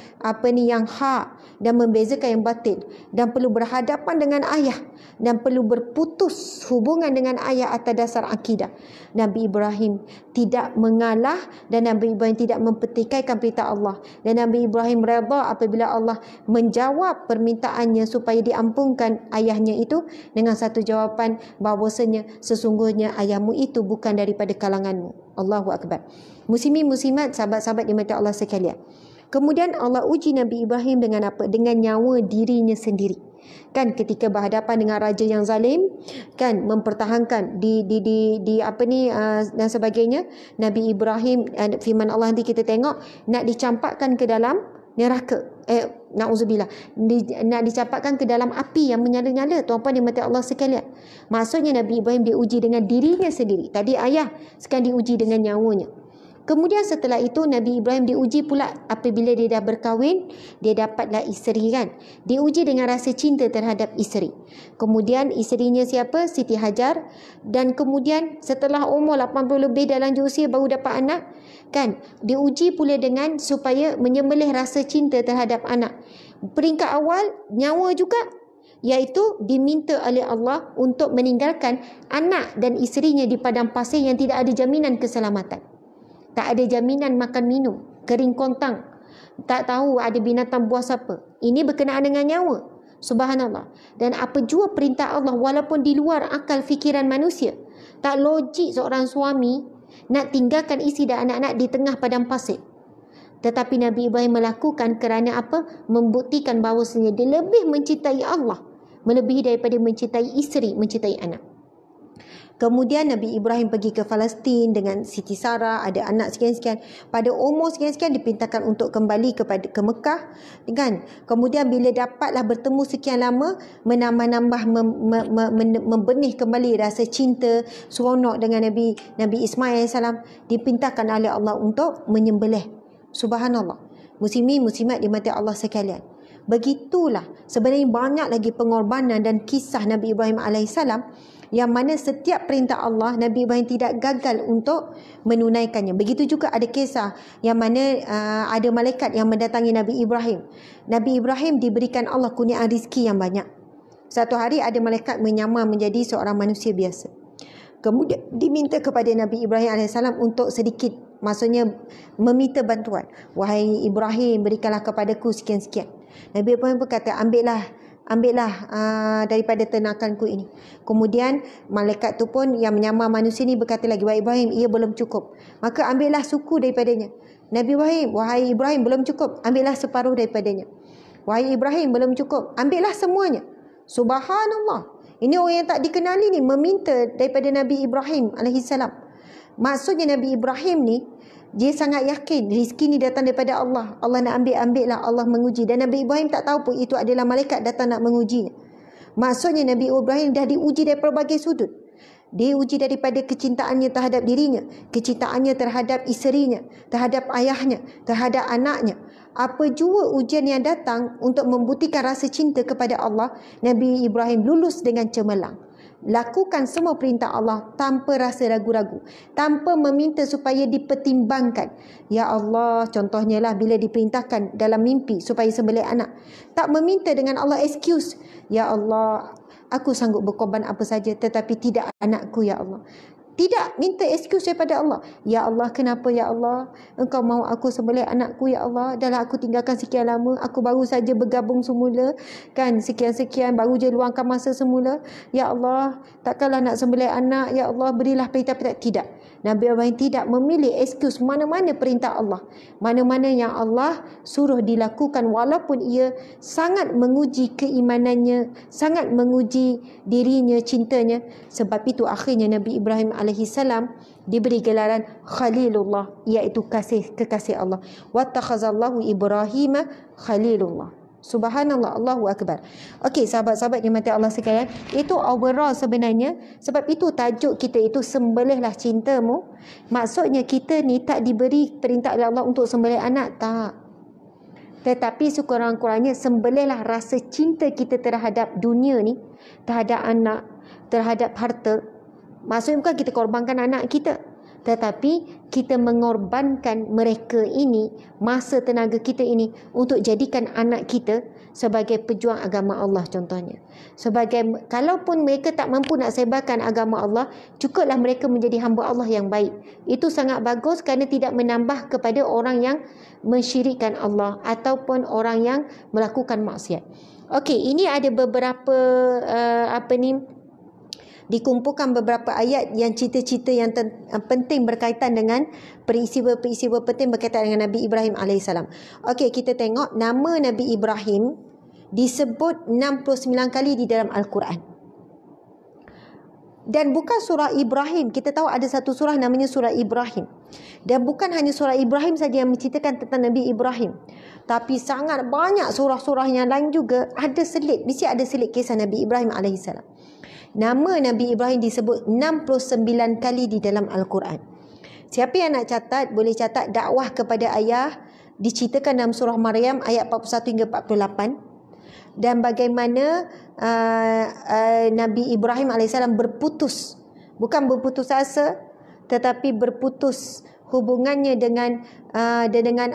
yang hak dan membezakan yang batil, dan perlu berhadapan dengan ayah, dan perlu berputus hubungan dengan ayah atas dasar akidah, Nabi Ibrahim tidak mengalah dan Nabi Ibrahim tidak mempertikaikan perintah Allah. Dan Nabi Ibrahim redha apabila Allah menjawab permintaannya supaya diampunkan ayahnya itu dengan satu jawapan bahawasanya sesungguhnya ayahmu itu bukan daripada kalanganmu. Allahu Akbar. Muslimin muslimat, sahabat-sahabat dimati Allah sekalian. Kemudian Allah uji Nabi Ibrahim dengan apa? Dengan nyawa dirinya sendiri. Kan ketika berhadapan dengan raja yang zalim, kan mempertahankan dan sebagainya, Nabi Ibrahim, firman Allah nanti kita tengok, nak dicampakkan ke dalam neraka, na'udzubillah, nak dicampakkan ke dalam api yang menyala-nyala. Tuan-puan dimati Allah sekalian, maksudnya Nabi Ibrahim diuji dengan dirinya sendiri. Tadi ayah, sekarang diuji dengan nyawanya. Kemudian setelah itu Nabi Ibrahim diuji pula apabila dia dah berkahwin, dia dapatlah isteri, kan. Diuji dengan rasa cinta terhadap isteri. Kemudian isterinya siapa? Siti Hajar. Dan kemudian setelah umur 80 lebih dalam usia baru dapat anak, kan. Diuji pula dengan supaya menyembelih rasa cinta terhadap anak. Peringkat awal nyawa juga, iaitu diminta oleh Allah untuk meninggalkan anak dan isterinya di padang pasir yang tidak ada jaminan keselamatan. Tak ada jaminan makan minum, kering kontang. Tak tahu ada binatang buas apa. Ini berkenaan dengan nyawa. Subhanallah. Dan apa jua perintah Allah walaupun di luar akal fikiran manusia. Tak logik seorang suami nak tinggalkan isteri dan anak-anak di tengah padang pasir. Tetapi Nabi Ibrahim melakukan kerana apa? Membuktikan bahawasanya dia lebih mencintai Allah melebihi daripada mencintai isteri, mencintai anak. Kemudian Nabi Ibrahim pergi ke Palestin dengan Siti Sarah, ada anak sekian-sekian. Pada umur sekian-sekian diperintahkan untuk kembali ke Mekah, kan? Kemudian bila dapatlah bertemu sekian lama, menambah membenih kembali rasa cinta, seronok dengan Nabi Ismail AS, diperintahkan oleh Allah untuk menyembelih. Subhanallah. Muslimin muslimat dimati Allah sekalian. Begitulah sebenarnya banyak lagi pengorbanan dan kisah Nabi Ibrahim alaihissalam yang mana setiap perintah Allah Nabi Ibrahim tidak gagal untuk menunaikannya. Begitu juga ada kisah yang mana ada malaikat yang mendatangi Nabi Ibrahim. Nabi Ibrahim diberikan Allah kurniaan rizki yang banyak. Satu hari ada malaikat menyamar menjadi seorang manusia biasa. Kemudian diminta kepada Nabi Ibrahim AS untuk sedikit, maksudnya meminta bantuan. Wahai Ibrahim, berikanlah kepadaku sekian-sekian. Nabi Ibrahim berkata, ambillah daripada ternakanku ini. Kemudian malaikat tu pun yang menyamar manusia ni berkata lagi, wahai Ibrahim, ia belum cukup, maka ambillah suku daripadanya. Nabi Ibrahim, wahai Ibrahim, belum cukup, ambillah separuh daripadanya. Wahai Ibrahim, belum cukup, ambillah semuanya. Subhanallah. Ini orang yang tak dikenali ni meminta daripada Nabi Ibrahim alaihissalam. Maksudnya Nabi Ibrahim ni, dia sangat yakin rezeki ni datang daripada Allah. Allah nak ambil-ambillah, Allah menguji. Dan Nabi Ibrahim tak tahu pun itu adalah malaikat datang nak mengujinya. Maksudnya Nabi Ibrahim dah diuji dari pelbagai sudut. Dia uji daripada kecintaannya terhadap dirinya, kecintaannya terhadap isterinya, terhadap ayahnya, terhadap anaknya. Apa jua ujian yang datang untuk membuktikan rasa cinta kepada Allah, Nabi Ibrahim lulus dengan cemerlang. lakukan semua perintah Allah tanpa rasa ragu-ragu, tanpa meminta supaya dipertimbangkan. Ya Allah, contohnya lah bila diperintahkan dalam mimpi supaya sembelih anak, tak meminta dengan Allah excuse. Ya Allah, aku sanggup berkorban apa saja tetapi tidak anakku ya Allah. Tidak minta excuse daripada Allah. Ya Allah, kenapa ya Allah Engkau mahu aku sembelih anakku ya Allah? Dah lah aku tinggalkan sekian lama, aku baru saja bergabung semula kan, sekian-sekian baru je luangkan masa semula. Ya Allah, takkanlah nak sembelih anak, ya Allah berilah perintah-perintah. Tidak. Nabi Ibrahim tidak memilih excuse mana-mana perintah Allah, mana-mana yang Allah suruh dilakukan, walaupun ia sangat menguji keimanannya, sangat menguji dirinya, cintanya. Sebab itu akhirnya Nabi Ibrahim alaihissalam diberi gelaran Khalilullah, iaitu kekasih Allah. Wattakhazallahu Ibrahim Khalilullah. Subhanallah, Allahu Akbar. Okey, sahabat-sahabat dimati Allah sekalian, itu overall sebenarnya. Sebab itu tajuk kita itu sembelihlah cintamu. Maksudnya kita ni tak diberi perintah oleh Allah untuk sembelih anak, tak. Tetapi sekurang-kurangnya sembelihlah rasa cinta kita terhadap dunia ni, terhadap anak, terhadap harta. Maksudnya bukan kita korbankan anak kita, tetapi kita mengorbankan mereka ini, masa tenaga kita ini, untuk jadikan anak kita sebagai pejuang agama Allah contohnya. Sebagai, kalaupun mereka tak mampu nak sebarkan agama Allah, cukuplah mereka menjadi hamba Allah yang baik. Itu sangat bagus kerana tidak menambah kepada orang yang mensyirikkan Allah ataupun orang yang melakukan maksiat. Okey, ini ada beberapa dikumpulkan beberapa ayat yang cerita-cerita yang penting berkaitan dengan peristiwa-peristiwa penting berkaitan dengan Nabi Ibrahim alaihissalam. Okey, kita tengok nama Nabi Ibrahim disebut 69 kali di dalam Al-Quran. Dan bukan surah Ibrahim, kita tahu ada satu surah namanya surah Ibrahim. Dan bukan hanya surah Ibrahim saja yang menceritakan tentang Nabi Ibrahim, tapi sangat banyak surah-surah yang lain juga ada selit, mesti ada selit kisah Nabi Ibrahim alaihissalam. Nama Nabi Ibrahim disebut 69 kali di dalam Al-Quran. Siapa yang nak catat, boleh catat dakwah kepada ayah, diceritakan dalam surah Maryam ayat 41 hingga 48. Dan bagaimana Nabi Ibrahim AS berputus, bukan berputus asa, tetapi berputus hubungannya dengan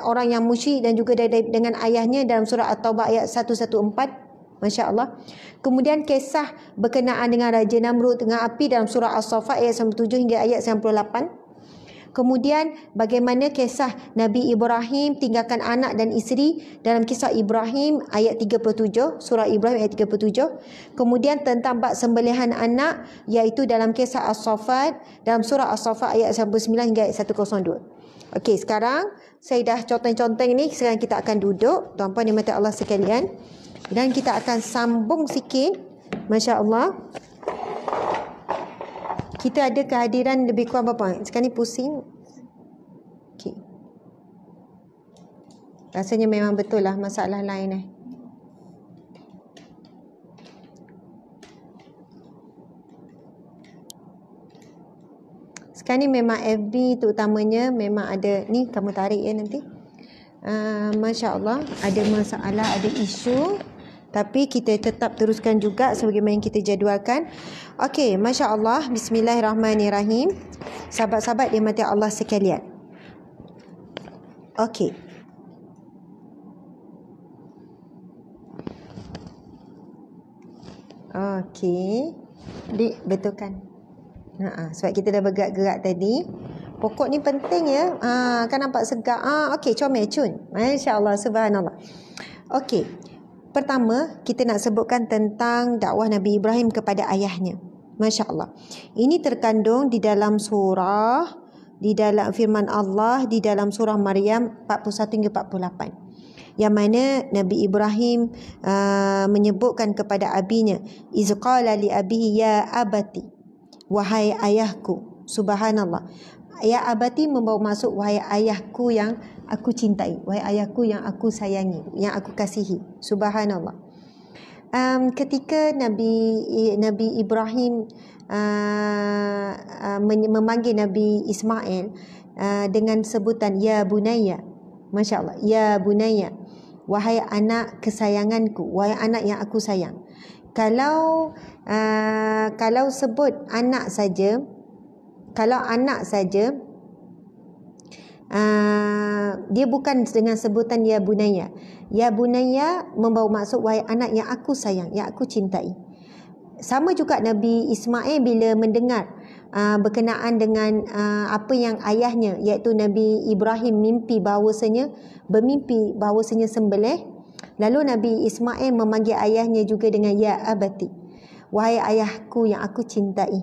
orang yang musyrik dan juga dengan ayahnya dalam surah At-Taubah ayat 114. Masya Allah. Kemudian kisah berkenaan dengan Raja Namrud dengan api dalam surah As-Saffat ayat 97 hingga ayat 98. Kemudian bagaimana kisah Nabi Ibrahim tinggalkan anak dan isteri dalam kisah Ibrahim ayat 37, surah Ibrahim ayat 37. Kemudian tentang bab sembelihan anak iaitu dalam kisah As-Saffat, dalam surah As-Saffat ayat 99 hingga ayat 102. Okey, sekarang saya dah conteng-conteng ni, sekarang kita akan duduk, tuan-puan dan puan Allah sekalian. Dan kita akan sambung sikit. Masya Allah. Kita ada kehadiran lebih kurang berapa? Sekarang ni pusing. Okay. Rasanya memang betul lah masalah lain . Sekarang ni memang FB terutamanya memang ada. Ni kamu tarik ya nanti. Masya Allah. Ada masalah, ada isu. Tapi kita tetap teruskan juga sebagaimana yang kita jadualkan. Okey, Masya Allah. Bismillahirrahmanirrahim. Sahabat-sahabat dirahmati Allah sekalian. Okey. Okey. Betulkan. Sebab kita dah bergerak-gerak tadi. Pokok ni penting ya. Kan nampak segar. Okey, comel cun. Masya Allah, subhanallah. Okey. Pertama, kita nak sebutkan tentang dakwah Nabi Ibrahim kepada ayahnya. Masya Allah. Ini terkandung di dalam surah, di dalam firman Allah, di dalam surah Maryam 41 hingga 48. Yang mana Nabi Ibrahim menyebutkan kepada abinya, izqala li abihi ya abati, wahai ayahku. Subhanallah. Ya abati membawa masuk wahai ayahku yang aku cintai, wahai ayahku yang aku sayangi, yang aku kasihi. Subhanallah. Ketika Nabi Ibrahim memanggil Nabi Ismail dengan sebutan ya bunayya, Masya Allah, ya bunayya, wahai anak kesayanganku, wahai anak yang aku sayang. Kalau sebut anak saja, dia bukan dengan sebutan ya bunaya. Ya bunaya membawa maksud wahai anak yang aku sayang, yang aku cintai. Sama juga Nabi Ismail bila mendengar berkenaan dengan apa yang ayahnya iaitu Nabi Ibrahim bermimpi bahawasanya sembelih. Lalu Nabi Ismail memanggil ayahnya juga dengan ya abati, wahai ayahku yang aku cintai.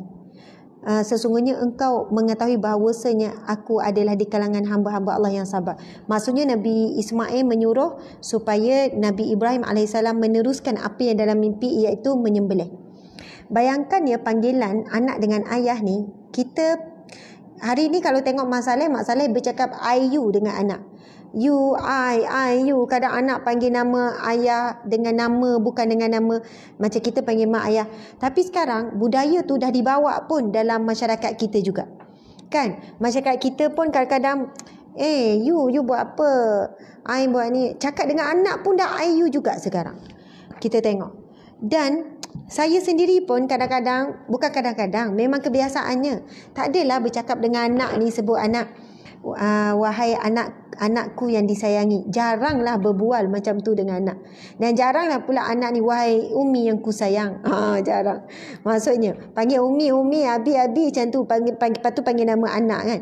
Sesungguhnya engkau mengetahui bahawasanya aku adalah di kalangan hamba-hamba Allah yang sabar. Maksudnya Nabi Ismail menyuruh supaya Nabi Ibrahim AS meneruskan apa yang dalam mimpi, iaitu menyembelih. Bayangkan ya panggilan anak dengan ayah ni. Kita hari ni kalau tengok Mak Saleh bercakap I you dengan anak. You, I, you. Kadang anak panggil nama ayah dengan nama, bukan dengan nama macam kita panggil mak ayah. Tapi sekarang budaya tu dah dibawa pun dalam masyarakat kita juga. Kan? Masyarakat kita pun kadang-kadang you buat apa? I buat ni. Cakap dengan anak pun dah I you juga sekarang. Kita tengok. Dan saya sendiri pun bukan kadang-kadang, memang kebiasaannya. Tak adalah bercakap dengan anak ni sebut anak wahai anakku yang disayangi. Jaranglah berbual macam tu dengan anak. Dan jaranglah pula anak ni wahai umi yang ku sayang. Jarang. Maksudnya panggil umi, abi macam tu, lepas tu panggil nama anak kan.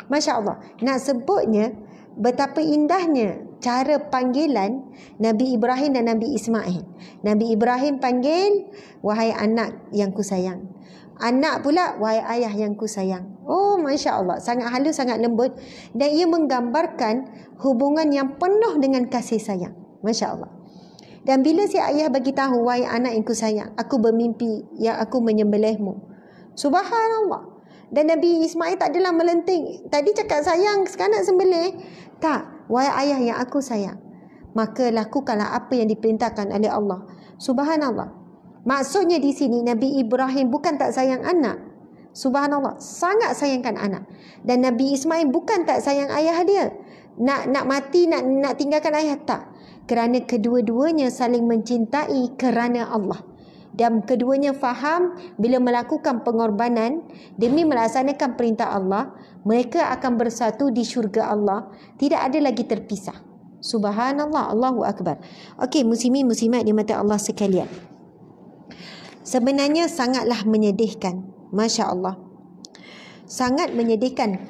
Masya Allah. Nak sebutnya betapa indahnya cara panggilan Nabi Ibrahim dan Nabi Ismail. Nabi Ibrahim panggil wahai anak yang ku sayang. Anak pula wahai ayah yang ku sayang. Oh, Masya Allah. Sangat halus, sangat lembut. Dan ia menggambarkan hubungan yang penuh dengan kasih sayang. Masya Allah. Dan bila si ayah bagi tahu, wahai anak yang ku sayang, aku bermimpi yang aku menyembelihmu. Subhanallah. Dan Nabi Ismail tak adalah melenting. Tadi cakap sayang, sekarang nak sembelih. Tak. Wahai ayah yang aku sayang, maka lakukanlah apa yang diperintahkan oleh Allah. Subhanallah. Maksudnya di sini Nabi Ibrahim bukan tak sayang anak. Subhanallah, sangat sayangkan anak. Dan Nabi Ismail bukan tak sayang ayah dia. Nak mati, nak tinggalkan ayah, tak. Kerana kedua-duanya saling mencintai kerana Allah. Dan keduanya faham bila melakukan pengorbanan demi melaksanakan perintah Allah, mereka akan bersatu di syurga Allah. Tidak ada lagi terpisah. Subhanallah, Allahu Akbar. Okey, muslimin muslimat di mata Allah sekalian. Sebenarnya sangatlah menyedihkan. Masya Allah. Sangat menyedihkan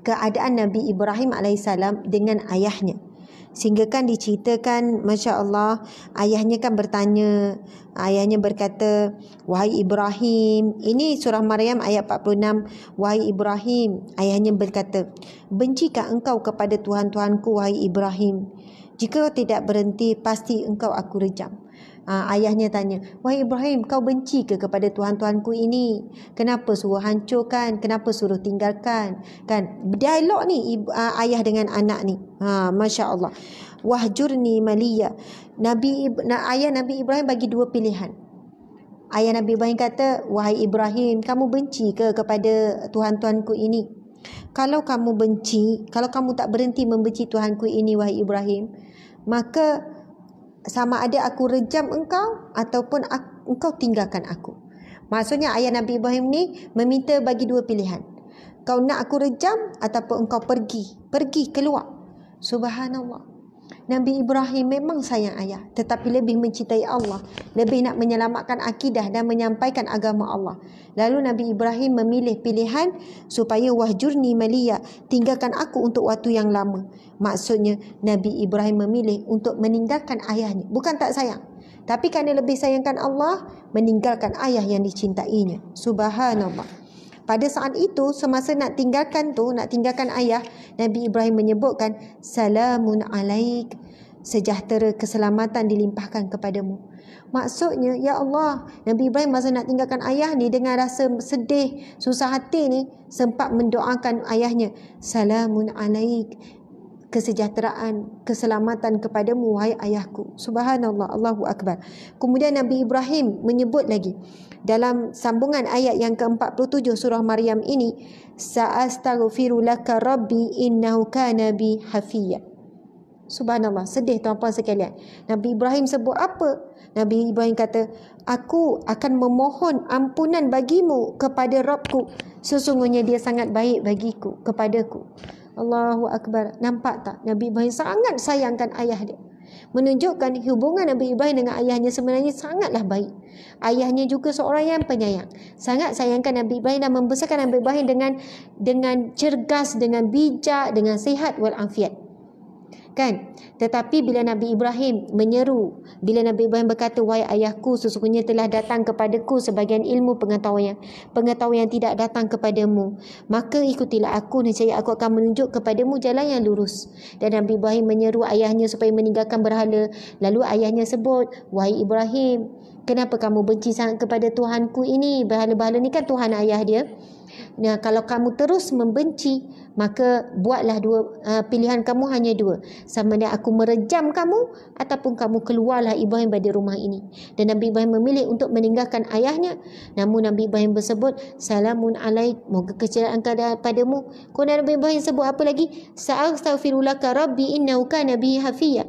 keadaan Nabi Ibrahim AS dengan ayahnya. Sehingga kan diceritakan, Masya Allah, ayahnya kan bertanya, ayahnya berkata, wahai Ibrahim, ini surah Maryam ayat 46, wahai Ibrahim, ayahnya berkata, bencikah engkau kepada Tuhan-Tuhanku, wahai Ibrahim? Jika kau tidak berhenti, pasti engkau aku rejam. Ayahnya tanya, wahai Ibrahim, kau benci ke kepada Tuhan-Tuhanku ini? Kenapa suruh hancurkan? Kenapa suruh tinggalkan? Kan dialog ni ayah dengan anak ni. Masya Allah. Wahjurni maliya. Ayah Nabi Ibrahim bagi dua pilihan. Ayah Nabi Ibrahim kata, wahai Ibrahim, kamu benci ke kepada Tuhan-Tuhanku ini? Kalau kamu benci, kalau kamu tak berhenti membenci Tuhanku ini, wahai Ibrahim, maka sama ada aku rejam engkau ataupun engkau tinggalkan aku. Maksudnya ayah Nabi Ibrahim ni meminta bagi dua pilihan. Kau nak aku rejam ataupun engkau pergi keluar. Subhanallah. Nabi Ibrahim memang sayang ayah, tetapi lebih mencintai Allah, lebih nak menyelamatkan akidah dan menyampaikan agama Allah. Lalu Nabi Ibrahim memilih pilihan supaya wahjurni maliya, tinggalkan aku untuk waktu yang lama. Maksudnya Nabi Ibrahim memilih untuk meninggalkan ayahnya, bukan tak sayang, tapi kerana lebih sayangkan Allah, meninggalkan ayah yang dicintainya. Subhanallah. Pada saat itu, semasa nak tinggalkan ayah, Nabi Ibrahim menyebutkan, salamun alaik, sejahtera keselamatan dilimpahkan kepadamu. Maksudnya, ya Allah, Nabi Ibrahim masa nak tinggalkan ayah ni dengan rasa sedih, susah hati ni, sempat mendoakan ayahnya, salamun alaik, kesejahteraan, keselamatan kepadamu, wahai ayahku. Subhanallah, Allahu Akbar. Kemudian Nabi Ibrahim menyebut lagi dalam sambungan ayat yang ke-47 surah Maryam ini, sa'astaghfiru laka rabbi innahu kana bi hafiyya. Subhanallah, sedih tuan-puan sekalian. Nabi Ibrahim sebut apa? Nabi Ibrahim kata, aku akan memohon ampunan bagimu kepada Rabbku. Sesungguhnya dia sangat baik bagiku, kepadaku. Allahu Akbar. Nampak tak? Nabi Ibrahim sangat sayangkan ayah dia. Menunjukkan hubungan Nabi Ibrahim dengan ayahnya sebenarnya sangatlah baik. Ayahnya juga seorang yang penyayang. Sangat sayangkan Nabi Ibrahim dan membesarkan Nabi Ibrahim dengan cergas, dengan bijak, dengan sihat walafiat. Kan? Tetapi bila Nabi Ibrahim menyeru, bila Nabi Ibrahim berkata, wahai ayahku, sesungguhnya telah datang kepadaku sebagian ilmu pengetahuan yang tidak datang kepadamu, maka ikutilah aku, nescaya aku akan menunjuk kepadamu jalan yang lurus. Dan Nabi Ibrahim menyeru ayahnya supaya meninggalkan berhala. Lalu ayahnya sebut, wahai Ibrahim, kenapa kamu benci sangat kepada Tuhanku ini? Berhala-berhala ni kan Tuhan ayah dia. Nah, kalau kamu terus membenci, maka buatlah pilihan kamu hanya dua. Sama ada aku merejam kamu ataupun kamu keluarlah Ibrahim dari rumah ini. Dan Nabi Ibrahim memilih untuk meninggalkan ayahnya. Namun Nabi Ibrahim bersebut, salamun alaik, moga kecelakaan padamu. Kemudian Nabi Ibrahim sebut apa lagi? Sa'astaghfirulaka rabbi innahu kana bi hafiya.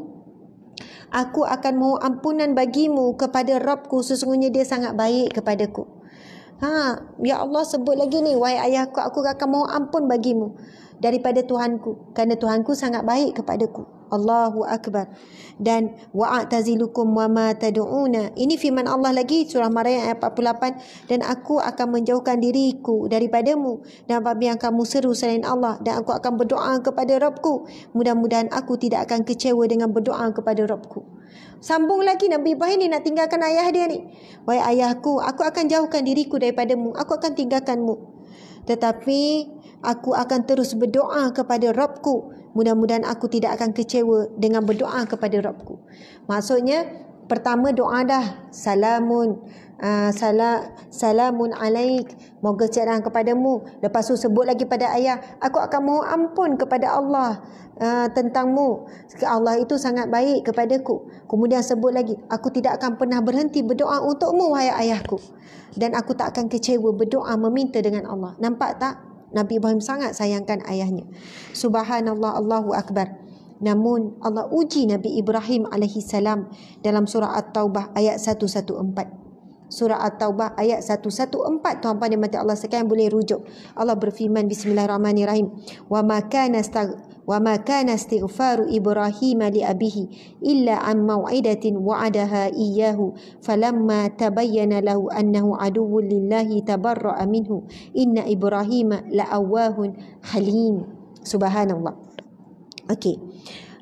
Aku akan mohon ampunan bagimu kepada Rabbku, sesungguhnya dia sangat baik kepadaku. Ya Allah sebut lagi ni, wahai ayahku, aku akan mohon ampun bagimu daripada Tuhanku, kerana Tuhanku sangat baik kepadaku. Allahu Akbar. Dan wa'tazilukum wa ma tad'una. Ini firman Allah lagi, surah Maryam ayat 48. Dan aku akan menjauhkan diriku daripadamu dan apa yang kamu seru selain Allah, dan aku akan berdoa kepada Rabbku. Mudah-mudahan aku tidak akan kecewa dengan berdoa kepada Rabbku. Sambung lagi Nabi Ibrahim ni nak tinggalkan ayah dia ni. Wahai ayahku, aku akan jauhkan diriku daripadamu, aku akan tinggalkanmu. Tetapi aku akan terus berdoa kepada Rabbku. Mudah-mudahan aku tidak akan kecewa dengan berdoa kepada Rabbku. Maksudnya, pertama doa dah. Salamun alaik, moga kecerahan kepadamu. Lepas tu sebut lagi pada ayah, aku akan mohon ampun kepada Allah tentangmu. Allah itu sangat baik kepadaku. Kemudian sebut lagi, aku tidak akan pernah berhenti berdoa untukmu, wahai ayahku. Dan aku tak akan kecewa berdoa meminta dengan Allah. Nampak tak? Nabi Ibrahim sangat sayangkan ayahnya. Subhanallah, Allahu Akbar. Namun Allah uji Nabi Ibrahim AS dalam surah At-Taubah ayat 114. Surah At-Taubah ayat 114, tuan-tuan dan mati Allah sekalian boleh rujuk. Allah berfirman, bismillahirrahmanirrahim, wa ma kana istighfaru Ibrahim li abihi illa an mau'idatin wa'adaha iyyahu falamma tabayyana lahu annahu aduwwun lillahi tabarra'a minhu inna Ibrahim la'awwahun halim. Subhanallah. Okey.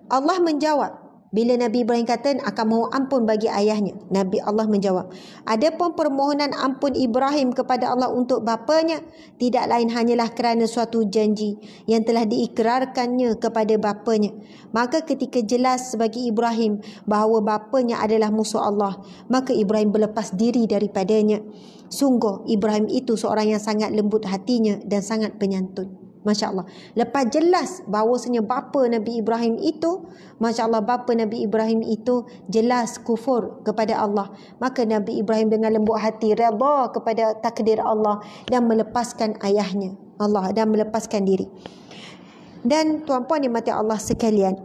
Allah menjawab bila Nabi Ibrahim kata akan mohon ampun bagi ayahnya. Nabi Allah menjawab, adapun permohonan ampun Ibrahim kepada Allah untuk bapanya tidak lain hanyalah kerana suatu janji yang telah diikrarkannya kepada bapanya. Maka ketika jelas bagi Ibrahim bahawa bapanya adalah musuh Allah, maka Ibrahim berlepas diri daripadanya. Sungguh Ibrahim itu seorang yang sangat lembut hatinya dan sangat penyantun. Masya Allah. Lepas jelas bahawasanya bapa Nabi Ibrahim itu, Masya Allah, bapa Nabi Ibrahim itu jelas kufur kepada Allah, maka Nabi Ibrahim dengan lembut hati redha kepada takdir Allah dan melepaskan ayahnya Allah dan melepaskan diri. Dan tuan-puan dimati Allah sekalian,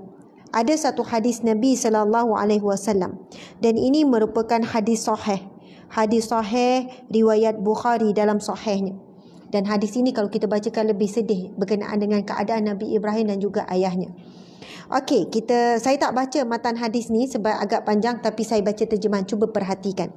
ada satu hadis Nabi SAW dan ini merupakan hadis sahih. Hadis sahih riwayat Bukhari dalam sahihnya. Dan hadis ini kalau kita bacakan lebih sedih berkenaan dengan keadaan Nabi Ibrahim dan juga ayahnya. Okey, saya tak baca matan hadis ni sebab agak panjang, tapi saya baca terjemahan. Cuba perhatikan.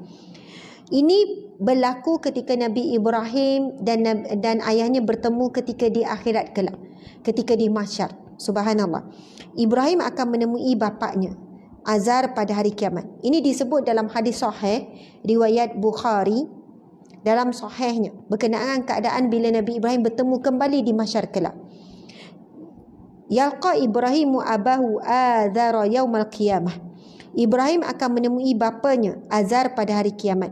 Ini berlaku ketika Nabi Ibrahim dan ayahnya bertemu ketika di akhirat kelak, ketika di mahsyar. Subhanallah. Ibrahim akan menemui bapaknya Azar pada hari kiamat. Ini disebut dalam hadis sahih riwayat Bukhari dalam sahihnya berkenaan keadaan bila Nabi Ibrahim bertemu kembali di mahsyar kelak. Yalqa Ibrahimu abahu Azar yaumal qiyamah. Ibrahim akan menemui bapanya Azar pada hari kiamat.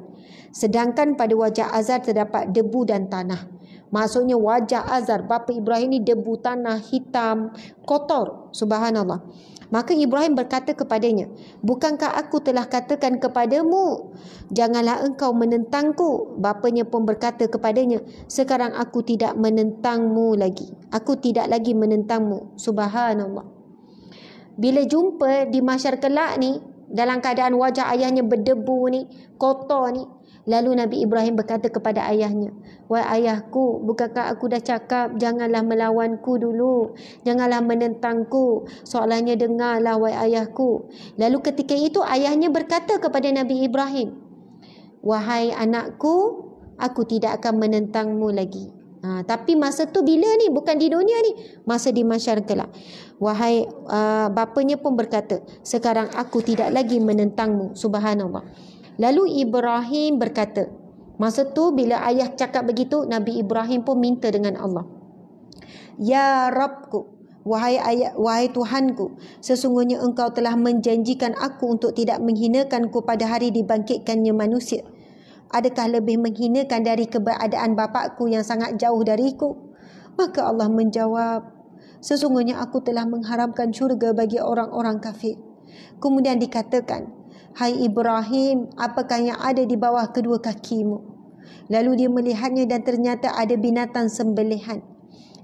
Sedangkan pada wajah Azar terdapat debu dan tanah. Maksudnya wajah Azar, bapa Ibrahim ni debu, tanah, hitam, kotor. Subhanallah. Maka Ibrahim berkata kepadanya, bukankah aku telah katakan kepadamu, janganlah engkau menentangku. Bapanya pun berkata kepadanya, sekarang aku tidak menentangmu lagi. Aku tidak lagi menentangmu. Subhanallah. bila jumpa di mahsyar kelak ni, dalam keadaan wajah ayahnya berdebu ni, kotor ni, lalu Nabi Ibrahim berkata kepada ayahnya, "Wahai ayahku, bukankah aku dah cakap janganlah melawanku dulu, janganlah menentangku, soalannya dengarlah wahai ayahku." Lalu ketika itu ayahnya berkata kepada Nabi Ibrahim, "Wahai anakku, aku tidak akan menentangmu lagi." Tapi masa tu bila ni? Bukan di dunia ni, masa di mahsyar kelak. Wahai bapanya pun berkata, "Sekarang aku tidak lagi menentangmu." Subhanallah. Lalu Ibrahim berkata, masa tu bila ayah cakap begitu, Nabi Ibrahim pun minta dengan Allah, "Ya Rabbku, wahai Tuhanku, sesungguhnya engkau telah menjanjikan aku untuk tidak menghinakanku pada hari dibangkitkannya manusia. Adakah lebih menghinakan dari keberadaan bapakku yang sangat jauh dariku?" Maka Allah menjawab, "Sesungguhnya aku telah mengharamkan syurga bagi orang-orang kafir." Kemudian dikatakan, "Hai Ibrahim, apakah yang ada di bawah kedua kakimu?" Lalu dia melihatnya dan ternyata ada binatang sembelihan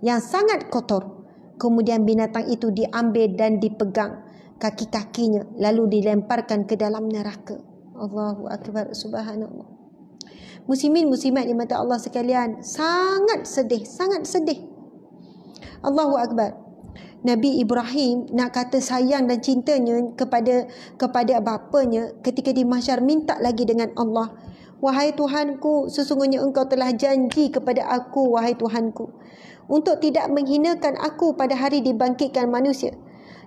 yang sangat kotor. Kemudian binatang itu diambil dan dipegang kaki-kakinya, lalu dilemparkan ke dalam neraka. Allahu Akbar, subhanallah. Muslimin muslimat di mata Allah sekalian, sangat sedih, sangat sedih. Allahu Akbar. Nabi Ibrahim nak kata sayang dan cintanya kepada bapanya, ketika di mahsyar minta lagi dengan Allah, "Wahai Tuhanku, sesungguhnya engkau telah janji kepada aku, wahai Tuhanku, untuk tidak menghinakan aku pada hari dibangkitkan manusia.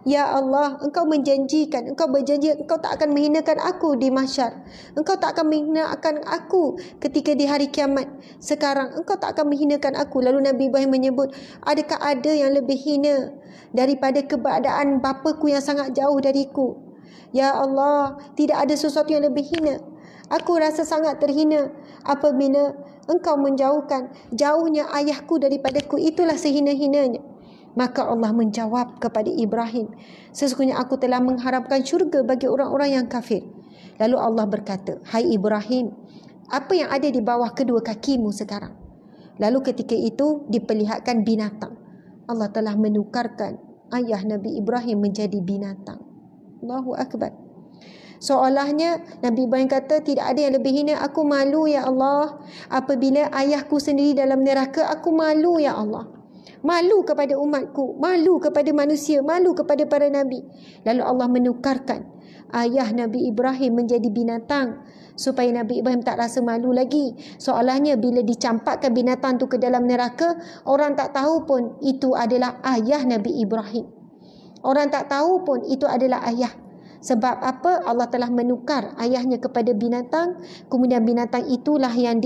Ya Allah, engkau menjanjikan, engkau berjanji engkau tak akan menghinakan aku di mahsyar. Engkau tak akan menghinakan aku ketika di hari kiamat. Sekarang engkau tak akan menghinakan aku." Lalu Nabi Ibrahim menyebut, "Adakah ada yang lebih hina daripada keberadaan bapaku yang sangat jauh dariku? Ya Allah, tidak ada sesuatu yang lebih hina. Aku rasa sangat terhina apabila engkau menjauhkan jauhnya ayahku daripadaku, itulah sehina-hinanya." Maka Allah menjawab kepada Ibrahim, "Sesungguhnya aku telah mengharapkan syurga bagi orang-orang yang kafir." Lalu Allah berkata, "Hai Ibrahim, apa yang ada di bawah kedua kakimu sekarang?" Lalu ketika itu diperlihatkan binatang. Allah telah menukarkan ayah Nabi Ibrahim menjadi binatang. Allahu Akbar. Seolahnya Nabi Ibrahim kata, "Tidak ada yang lebih hina. Aku malu ya Allah. Apabila ayahku sendiri dalam neraka, aku malu ya Allah. Malu kepada umatku, malu kepada manusia, malu kepada para nabi." Lalu Allah menukarkan ayah Nabi Ibrahim menjadi binatang supaya Nabi Ibrahim tak rasa malu lagi. Seolahnya bila dicampakkan binatang tu ke dalam neraka, orang tak tahu pun itu adalah ayah Nabi Ibrahim. Orang tak tahu pun itu adalah ayah. Sebab apa? Allah telah menukar ayahnya kepada binatang, kemudian binatang itulah yang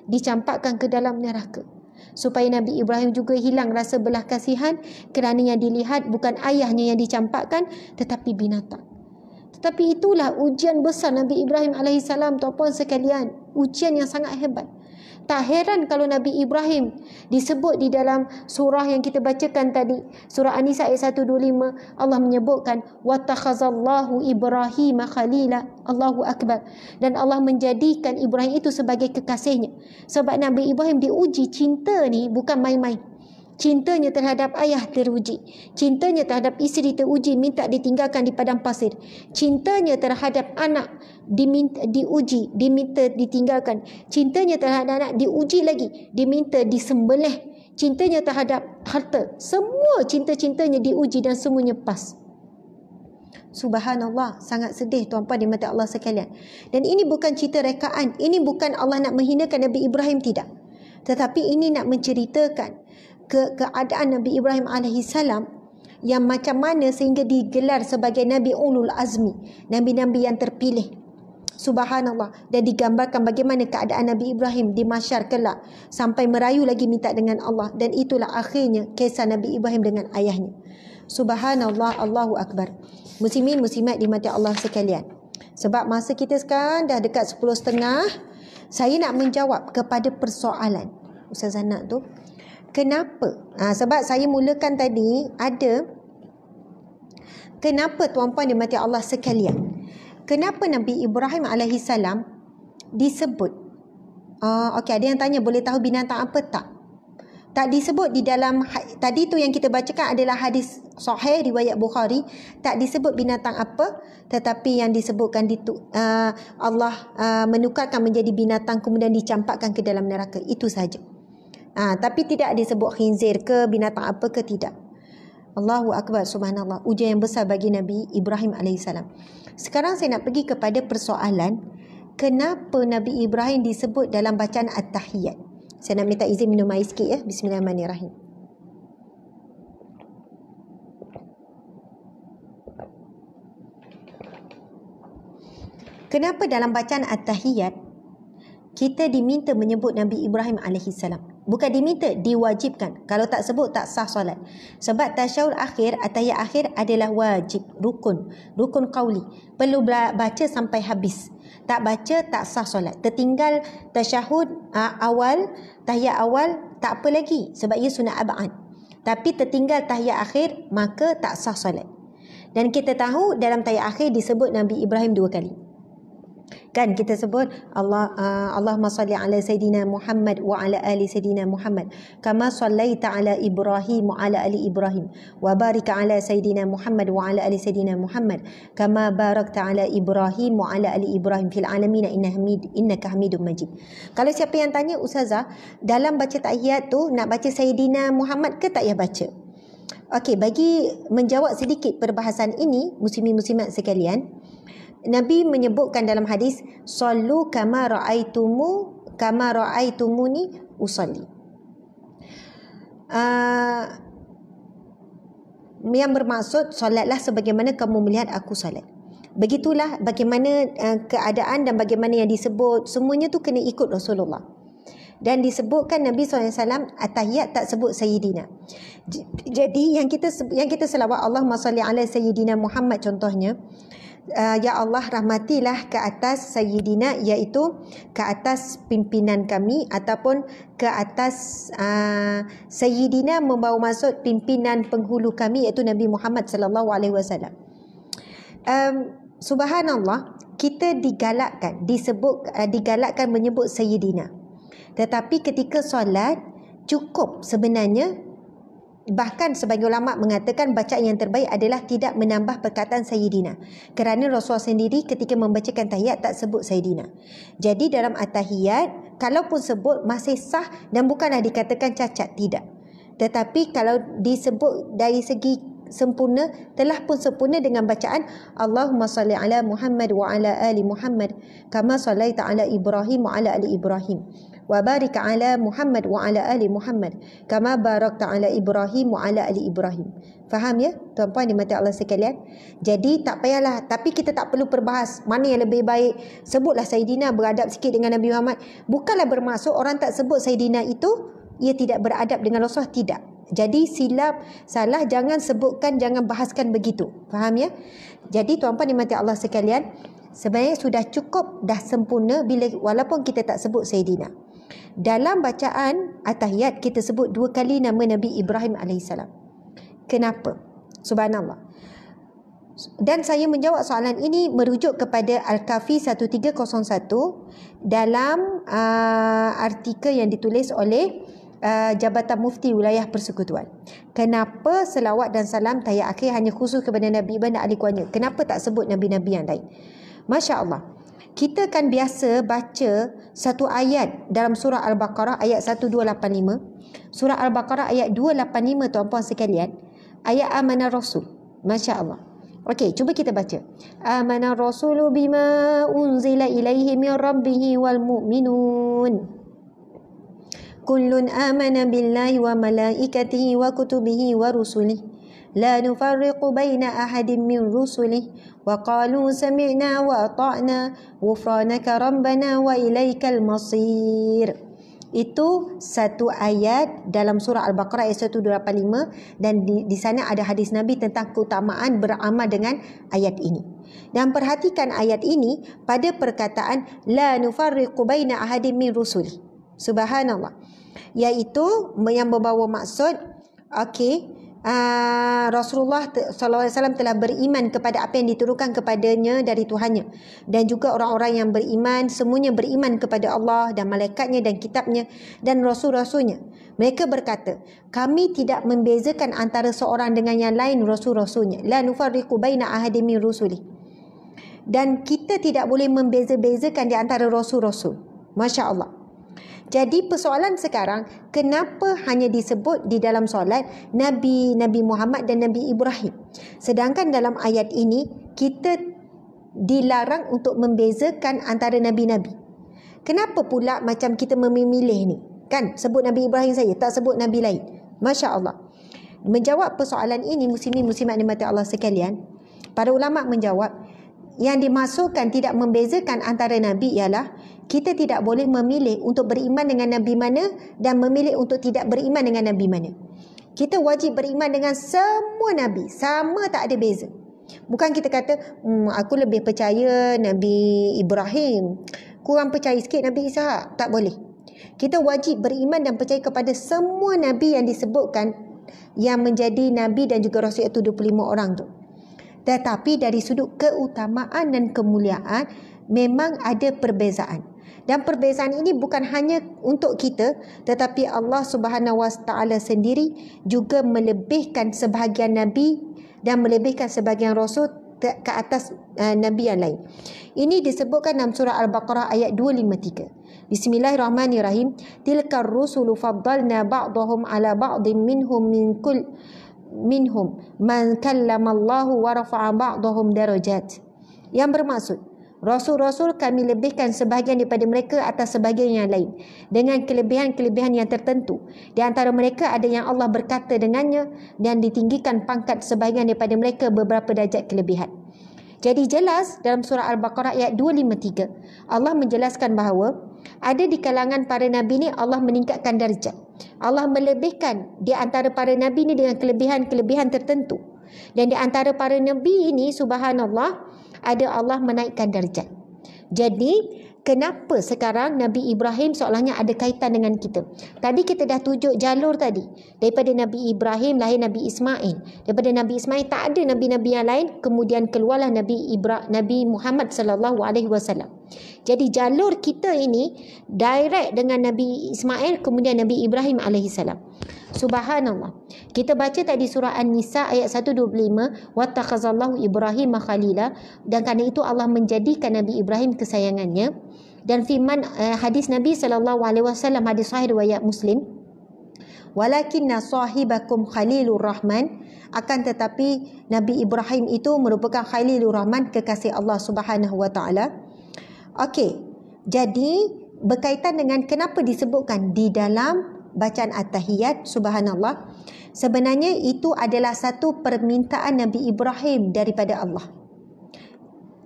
dicampakkan ke dalam neraka. Supaya Nabi Ibrahim juga hilang rasa belas kasihan kerana yang dilihat bukan ayahnya yang dicampakkan, tetapi binatang. Tetapi itulah ujian besar Nabi Ibrahim AS, tuan-puan sekalian. Ujian yang sangat hebat. Tak heran kalau Nabi Ibrahim disebut di dalam surah yang kita bacakan tadi, surah An-Nisa ayat 125, Allah menyebutkan wattakhazallahu Ibrahim khalila. Allahu Akbar. Dan Allah menjadikan Ibrahim itu sebagai kekasihnya. Sebab Nabi Ibrahim diuji cinta ni bukan main-main. Cintanya terhadap ayah teruji. Cintanya terhadap isteri teruji, minta ditinggalkan di padang pasir. Cintanya terhadap anak diuji, diminta ditinggalkan. Cintanya terhadap anak diuji lagi, diminta disembelih. Cintanya terhadap harta, semua cinta-cintanya diuji dan semuanya pas. Subhanallah, sangat sedih tuan-puan di mata Allah sekalian. Dan ini bukan cerita rekaan, ini bukan Allah nak menghinakan Nabi Ibrahim, tidak. Tetapi ini nak menceritakan keadaan Nabi Ibrahim alaihissalam yang macam mana sehingga digelar sebagai Nabi Ulul Azmi, Nabi-Nabi yang terpilih. Subhanallah. Dan digambarkan bagaimana keadaan Nabi Ibrahim di mahsyar kelak sampai merayu lagi minta dengan Allah. Dan itulah akhirnya kisah Nabi Ibrahim dengan ayahnya. Subhanallah, Allahu Akbar. Muslimin muslimat di mata Allah sekalian, sebab masa kita sekarang dah dekat 10.30, saya nak menjawab kepada persoalan Ustazah Nak tu. Kenapa? Sebab saya mulakan tadi ada kenapa tuan-puan di mati Allah sekalian, kenapa Nabi Ibrahim alaihissalam disebut? Okey, ada yang tanya boleh tahu binatang apa tak? Tak disebut di dalam, tadi tu yang kita bacakan adalah hadis sahih riwayat Bukhari, tak disebut binatang apa, tetapi yang disebutkan Allah menukarkan menjadi binatang kemudian dicampakkan ke dalam neraka, itu saja. Tapi tidak disebut khinzir ke binatang apa ke, tidak. Allahu Akbar, subhanallah. Ujian yang besar bagi Nabi Ibrahim AS. Sekarang saya nak pergi kepada persoalan, kenapa Nabi Ibrahim disebut dalam bacaan At-Tahiyyat. Saya nak minta izin minum air sikit ya. Bismillahirrahmanirrahim. Kenapa dalam bacaan At-Tahiyyat kita diminta menyebut Nabi Ibrahim AS? Bukan diminta, diwajibkan. Kalau tak sebut tak sah solat. Sebab tasyahud akhir, at-tahiyyat akhir adalah wajib, rukun qauli. Perlu baca sampai habis. Tak baca tak sah solat. Tertinggal tasyahud awal, tahiyyat awal, tak apa lagi sebab ia sunat ab'ad. Tapi tertinggal tahiyyat akhir, maka tak sah solat. Dan kita tahu dalam tahiyyat akhir disebut Nabi Ibrahim 2 kali. Kan kita sebut Allahumma salli ala Sayyidina Muhammad wa ala ali Sayyidina Muhammad kama sallaita ala Ibrahim wa ala ali Ibrahim wa barik ala Sayyidina Muhammad wa ala ali Sayyidina Muhammad kama barakta ala Ibrahim wa ala ali Ibrahim fil alamin innaka Hamidum Majid. Kalau siapa yang tanya, Ustazah, dalam baca tahiyat tu nak baca Sayyidina Muhammad ke tak payah baca? Okey, bagi menjawab sedikit perbahasan ini, muslimin-muslimat sekalian, Nabi menyebutkan dalam hadis, sallu kama ra'aitumuni usalli. Yang bermaksud, solatlah sebagaimana kamu melihat aku solat. Begitulah bagaimana keadaan dan bagaimana yang disebut, semuanya tu kena ikut Rasulullah. Dan disebutkan Nabi SAW at-tahiyyat tak sebut Sayyidina. Jadi yang kita selawat Allahumma salli ala Sayyidina Muhammad contohnya, ya Allah rahmatilah ke atas Sayyidina, iaitu ke atas pimpinan kami, ataupun ke atas Sayyidina membawa maksud pimpinan penghulu kami, iaitu Nabi Muhammad SAW. Subhanallah, kita digalakkan menyebut Sayyidina. Tetapi ketika solat cukup sebenarnya. Bahkan sebagai ulama mengatakan bacaan yang terbaik adalah tidak menambah perkataan Sayyidina. Kerana Rasulullah sendiri ketika membacakan tahiyat tak sebut Sayyidina. Jadi dalam at-tahiyyat, kalaupun sebut masih sah dan bukanlah dikatakan cacat, tidak. Tetapi kalau disebut dari segi sempurna, telah pun sempurna dengan bacaan Allahumma salli ala Muhammad wa ala ali Muhammad kama sallaita ala Ibrahim wa ala ali Ibrahim wa barik ala Muhammad wa ala ali Muhammad kama barakta ala Ibrahim wa ala ali Ibrahim. Faham ya tuan-puan dimati Allah sekalian? Jadi tak payahlah, tapi kita tak perlu perbahas mana yang lebih baik. Sebutlah Sayyidina, beradab sikit dengan Nabi Muhammad. Bukanlah bermaksud orang tak sebut Sayyidina itu ia tidak beradab dengan Rasulullah, tidak. Jadi silap, salah, jangan sebutkan, jangan bahaskan begitu. Faham ya? Jadi tuan-puan dimati Allah sekalian, sebenarnya sudah cukup, dah sempurna bila walaupun kita tak sebut Sayyidina. Dalam bacaan at-tahiyyat kita sebut 2 kali nama Nabi Ibrahim AS. Kenapa? Subhanallah. Dan saya menjawab soalan ini merujuk kepada Al-Kafi 1301 dalam artikel yang ditulis oleh Jabatan Mufti Wilayah Persekutuan. Kenapa selawat dan salam tahiyat akhir hanya khusus kepada Nabi dan ahli keluarga? Kenapa tak sebut Nabi-Nabi yang lain? Masya Allah. Kita kan biasa baca satu ayat dalam surah Al-Baqarah ayat 1285. Surah Al-Baqarah ayat 285 tuan-puan sekalian. Ayat Amanar Rasul. Masya Allah. Okey, cuba kita baca. Amanar Rasulu bima unzila ilaihi min rabbihi wal mu'minun. Kullun amana billahi wa malaikatihi wa kutubihi wa rusulih. La nufarriqu baina ahadin min rusulih. Wa qalu sami'na wa ata'na. Ghufranaka rabbana wa ilaikal masir. Itu satu ayat dalam surah Al-Baqarah ayat 185. Dan di sana ada hadis Nabi tentang keutamaan beramal dengan ayat ini. Dan perhatikan ayat ini pada perkataan La nufarriqu baina ahadin min rusulih. Subhanallah. Iaitu yang membawa maksud, okey, Rasulullah SAW telah beriman kepada apa yang diturunkan kepadanya dari Tuhannya, dan juga orang-orang yang beriman semuanya beriman kepada Allah dan malaikatnya dan kitabnya dan rasul-rasulnya. Mereka berkata, kami tidak membezakan antara seorang dengan yang lain rasul-rasulnya, la nufarriqu baina ahadin min rusuli, dan kita tidak boleh membeza-bezakan di antara rasul-rasul. Masya Allah. Jadi persoalan sekarang, kenapa hanya disebut di dalam solat Nabi Muhammad dan Nabi Ibrahim, sedangkan dalam ayat ini kita dilarang untuk membezakan antara Nabi-Nabi? Kenapa pula macam kita memilih ni? Kan sebut Nabi Ibrahim saja, tak sebut Nabi lain. Masya Allah. Menjawab persoalan ini, muslimin muslimat dimati Allah sekalian, para ulama menjawab, yang dimaksudkan tidak membezakan antara Nabi ialah kita tidak boleh memilih untuk beriman dengan Nabi mana dan memilih untuk tidak beriman dengan Nabi mana. Kita wajib beriman dengan semua Nabi, sama, tak ada beza. Bukan kita kata, aku lebih percaya Nabi Ibrahim, kurang percaya sikit Nabi Ishak. Tak boleh. Kita wajib beriman dan percaya kepada semua Nabi yang disebutkan, yang menjadi Nabi dan juga Rasul, itu 25 orang tu. Tetapi dari sudut keutamaan dan kemuliaan memang ada perbezaan. Dan perbezaan ini bukan hanya untuk kita, tetapi Allah Subhanahu Wa Taala sendiri juga melebihkan sebahagian nabi dan melebihkan sebahagian rasul ke atas nabi yang lain. Ini disebutkan dalam surah Al-Baqarah ayat 253. Bismillahirrahmanirrahim. Tilkar rusulu faddalna ba'dahum ala ba'din minhum man kallamallahu wa rafa'a ba'dahum darajat. Yang bermaksud, rasul-rasul kami lebihkan sebahagian daripada mereka atas sebahagian yang lain dengan kelebihan-kelebihan yang tertentu. Di antara mereka ada yang Allah berkata dengannya dan ditinggikan pangkat sebahagian daripada mereka beberapa darjat kelebihan. Jadi jelas dalam surah Al-Baqarah ayat 253, Allah menjelaskan bahawa ada di kalangan para nabi ni Allah meningkatkan darjat. Allah melebihkan di antara para nabi ni dengan kelebihan-kelebihan tertentu. Dan di antara para nabi ini, subhanallah, ada Allah menaikkan darjat. Jadi kenapa sekarang Nabi Ibrahim seolahnya ada kaitan dengan kita? Tadi kita dah tunjuk jalur tadi. Daripada Nabi Ibrahim lahir Nabi Ismail. Daripada Nabi Ismail tak ada nabi-nabi yang lain, kemudian keluarlah Nabi Muhammad sallallahu alaihi wasallam. Jadi jalur kita ini direct dengan Nabi Ismail, kemudian Nabi Ibrahim alaihissalam. Subhanallah. Kita baca tadi surah An-Nisa ayat 125, wattakhazallahu Ibrahim khalila, dan kerana itu Allah menjadikan Nabi Ibrahim kesayangannya. Dan firman hadis Nabi sallallahu alaihi wasallam, hadis sahih riwayat Muslim, walakinna sahibakum khalilur rahman, akan tetapi Nabi Ibrahim itu merupakan khalilur rahman, kekasih Allah Subhanahu wa taala. Okey. Jadi berkaitan dengan kenapa disebutkan di dalam bacaan At-Tahiyat, subhanallah, sebenarnya itu adalah satu permintaan Nabi Ibrahim daripada Allah.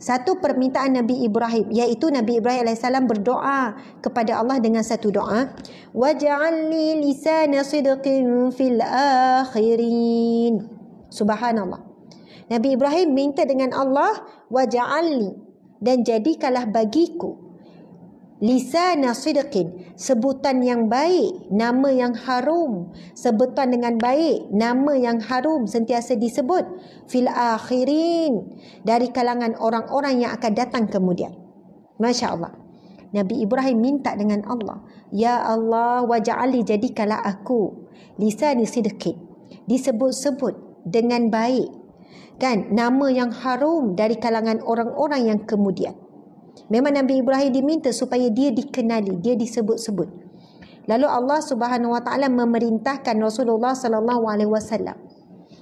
Satu permintaan Nabi Ibrahim, iaitu Nabi Ibrahim AS berdoa kepada Allah dengan satu doa, waj'alni lisana sidqin fil akhirin. Subhanallah. Nabi Ibrahim minta dengan Allah, waj'alni, dan jadikanlah bagiku lisana sidqin, sebutan yang baik, nama yang harum, sebutan dengan baik, nama yang harum sentiasa disebut, fil akhirin, dari kalangan orang-orang yang akan datang kemudian. Masya Allah. Nabi Ibrahim minta dengan Allah, ya Allah, waj'alni, jadikanlah aku lisani sidqin, disebut-sebut dengan baik, kan, nama yang harum dari kalangan orang-orang yang kemudian. Memang Nabi Ibrahim diminta supaya dia dikenali, dia disebut-sebut. Lalu Allah Subhanahu wa taala memerintahkan Rasulullah sallallahu alaihi wasallam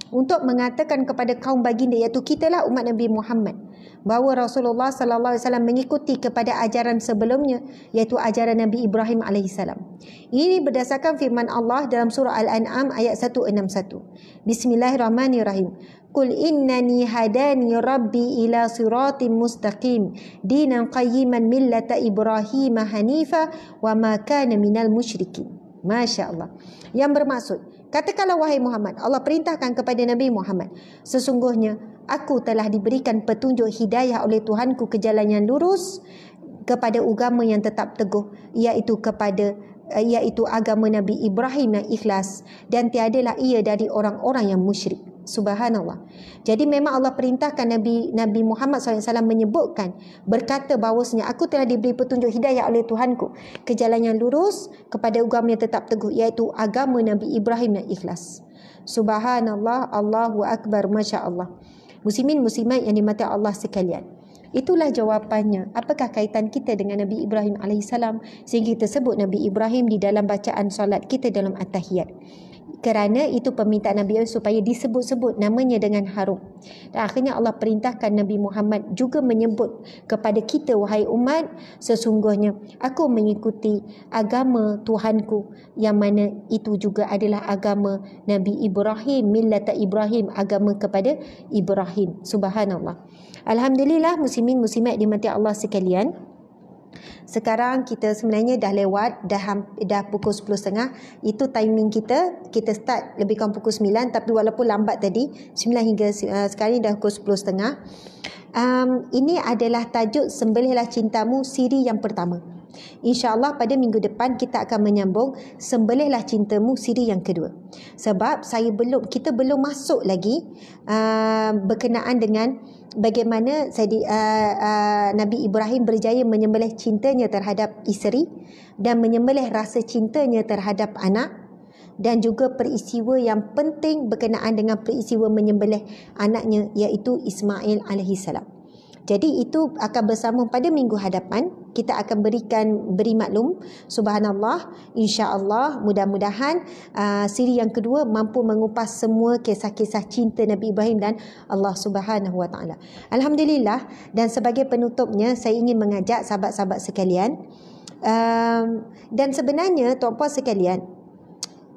untuk mengatakan kepada kaum baginda, iaitu kitalah umat Nabi Muhammad, bahawa Rasulullah sallallahu alaihi wasallam mengikuti kepada ajaran sebelumnya, iaitu ajaran Nabi Ibrahim alaihissalam. Ini berdasarkan firman Allah dalam surah Al-An'am ayat 161. Bismillahirrahmanirrahim. Qul innani hadani rabbi ila siratim mustaqim dinan qayyiman millata Ibrahim hanifa wa ma kana minal musyrikin. Masya Allah. Yang bermaksud, katakanlah wahai Muhammad, Allah perintahkan kepada Nabi Muhammad, sesungguhnya aku telah diberikan petunjuk hidayah oleh Tuhanku ke jalan yang lurus, kepada agama yang tetap teguh, iaitu kepada iaitu agama Nabi Ibrahim yang ikhlas, dan tiadalah ia dari orang-orang yang musyrik. Subhanallah. Jadi memang Allah perintahkan Nabi Muhammad SAW menyebutkan, berkata bahawasanya aku telah diberi petunjuk hidayah oleh Tuhanku ke jalan yang lurus, kepada agama yang tetap teguh, iaitu agama Nabi Ibrahim yang ikhlas. Subhanallah, Allahu Akbar, Masya Allah. Muslimin muslimat yang dimati Allah sekalian, itulah jawapannya. Apakah kaitan kita dengan Nabi Ibrahim AS sehingga kita sebut Nabi Ibrahim di dalam bacaan solat kita dalam at-tahiyat? Kerana itu permintaan Nabi Ibrahim supaya disebut-sebut namanya dengan harum. Dan akhirnya Allah perintahkan Nabi Muhammad juga menyebut kepada kita, wahai umat, sesungguhnya aku mengikuti agama Tuhanku, yang mana itu juga adalah agama Nabi Ibrahim, millata Ibrahim, agama kepada Ibrahim. Subhanallah. Alhamdulillah, muslimin muslimat dimati Allah sekalian. Sekarang kita sebenarnya dah lewat, dah pukul 10.30. Itu timing kita start lebih kurang pukul 9, tapi walaupun lambat tadi 9 hingga sekarang dah pukul 10.30. Ini adalah tajuk Sembelihlah Cintamu siri yang pertama. InsyaAllah pada minggu depan kita akan menyambung Sembelihlah Cintamu siri yang kedua. Sebab kita belum masuk lagi berkenaan dengan bagaimana Nabi Ibrahim berjaya menyembelih cintanya terhadap isteri dan menyembelih rasa cintanya terhadap anak, dan juga peristiwa yang penting berkenaan dengan peristiwa menyembelih anaknya, iaitu Ismail AS. Jadi itu akan bersama pada minggu hadapan. Kita akan beri maklum. Subhanallah, insya-Allah, mudah-mudahan siri yang kedua mampu mengupas semua kisah-kisah cinta Nabi Ibrahim dan Allah Subhanahu Wa Taala. Alhamdulillah, dan sebagai penutupnya saya ingin mengajak sahabat-sahabat sekalian, dan sebenarnya tuan-puan sekalian,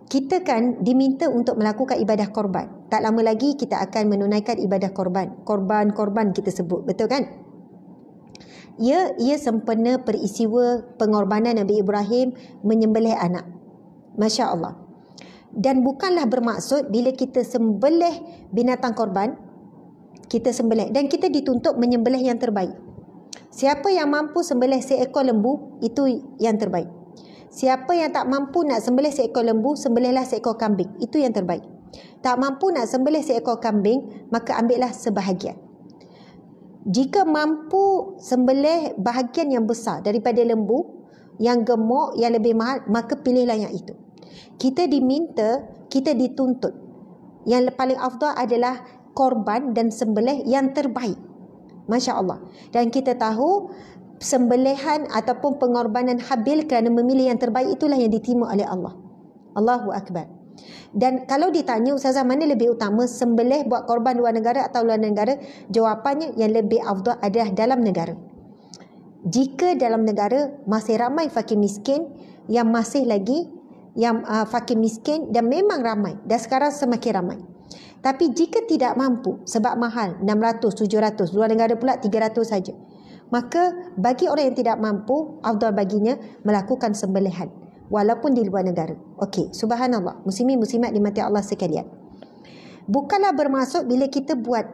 kita kan diminta untuk melakukan ibadah korban. Tak lama lagi kita akan menunaikan ibadah korban. Korban kita sebut, betul kan? Ia sempena peristiwa pengorbanan Nabi Ibrahim menyembelih anak. Masya Allah. Dan bukanlah bermaksud bila kita sembelih binatang korban, kita sembelih, dan kita dituntut menyembelih yang terbaik. Siapa yang mampu sembelih seekor lembu, itu yang terbaik. Siapa yang tak mampu nak sembelih seekor lembu, sembelihlah seekor kambing. Itu yang terbaik. Tak mampu nak sembelih seekor kambing, maka ambillah sebahagian. Jika mampu sembelih bahagian yang besar daripada lembu, yang gemuk, yang lebih mahal, maka pilihlah yang itu. Kita dituntut. Yang paling afdal adalah korban dan sembelih yang terbaik. Masya Allah. Dan kita tahu sembelihan ataupun pengorbanan Habil kerana memilih yang terbaik itulah yang diterima oleh Allah. Allahu Akbar. Dan kalau ditanya, Ustazah, mana lebih utama, sembelih buat korban luar negara atau luar negara? Jawapannya yang lebih afdal adalah dalam negara. Jika dalam negara masih ramai fakir miskin yang fakir miskin, dan memang ramai, dan sekarang semakin ramai. Tapi jika tidak mampu sebab mahal, 600, 700, luar negara pula 300 saja, maka bagi orang yang tidak mampu, afdal baginya melakukan sembelihan walaupun di luar negara. Okey, subhanallah, muslimin muslimat dimati Allah sekalian. Bukanlah bermaksud bila kita buat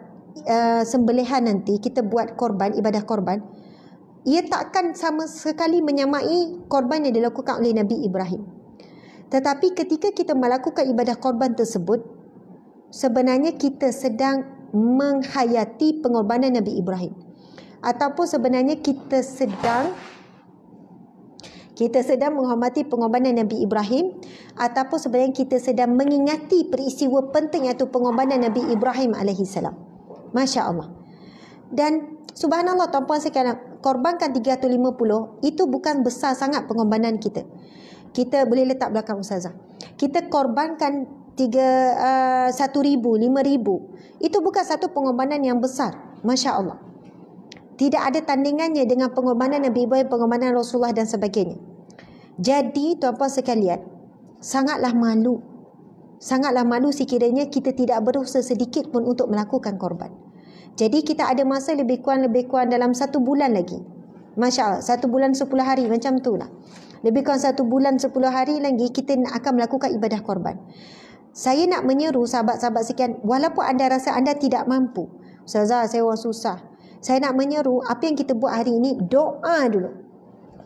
sembelihan nanti, kita buat korban, ibadah korban, ia takkan sama sekali menyamai korban yang dilakukan oleh Nabi Ibrahim. Tetapi ketika kita melakukan ibadah korban tersebut, sebenarnya kita sedang menghayati pengorbanan Nabi Ibrahim. Ataupun sebenarnya kita sedang menghormati pengorbanan Nabi Ibrahim, ataupun sebenarnya kita sedang mengingati peristiwa penting iaitu pengorbanan Nabi Ibrahim AS. Masya Allah. Dan subhanallah, tuan-puan sekalian, korbankan 350 itu bukan besar sangat pengorbanan kita. Kita boleh letak belakang Ustazah. Kita korbankan 1,000, 5,000. Itu bukan satu pengorbanan yang besar. Masya Allah. Tidak ada tandingannya dengan pengorbanan Nabi Ibrahim, pengorbanan Rasulullah dan sebagainya. Jadi tuan-puan sekalian, sangatlah malu sekiranya kita tidak berusaha sedikit pun untuk melakukan korban. Jadi kita ada masa lebih kurang dalam 1 bulan lagi. Masya Allah, 1 bulan 10 hari macam tu lah. Lebih kurang 1 bulan 10 hari lagi kita akan melakukan ibadah korban. Saya nak menyeru sahabat-sahabat sekalian, walaupun anda rasa anda tidak mampu, Ustazah, saya orang susah, saya nak menyeru, apa yang kita buat hari ini, doa dulu.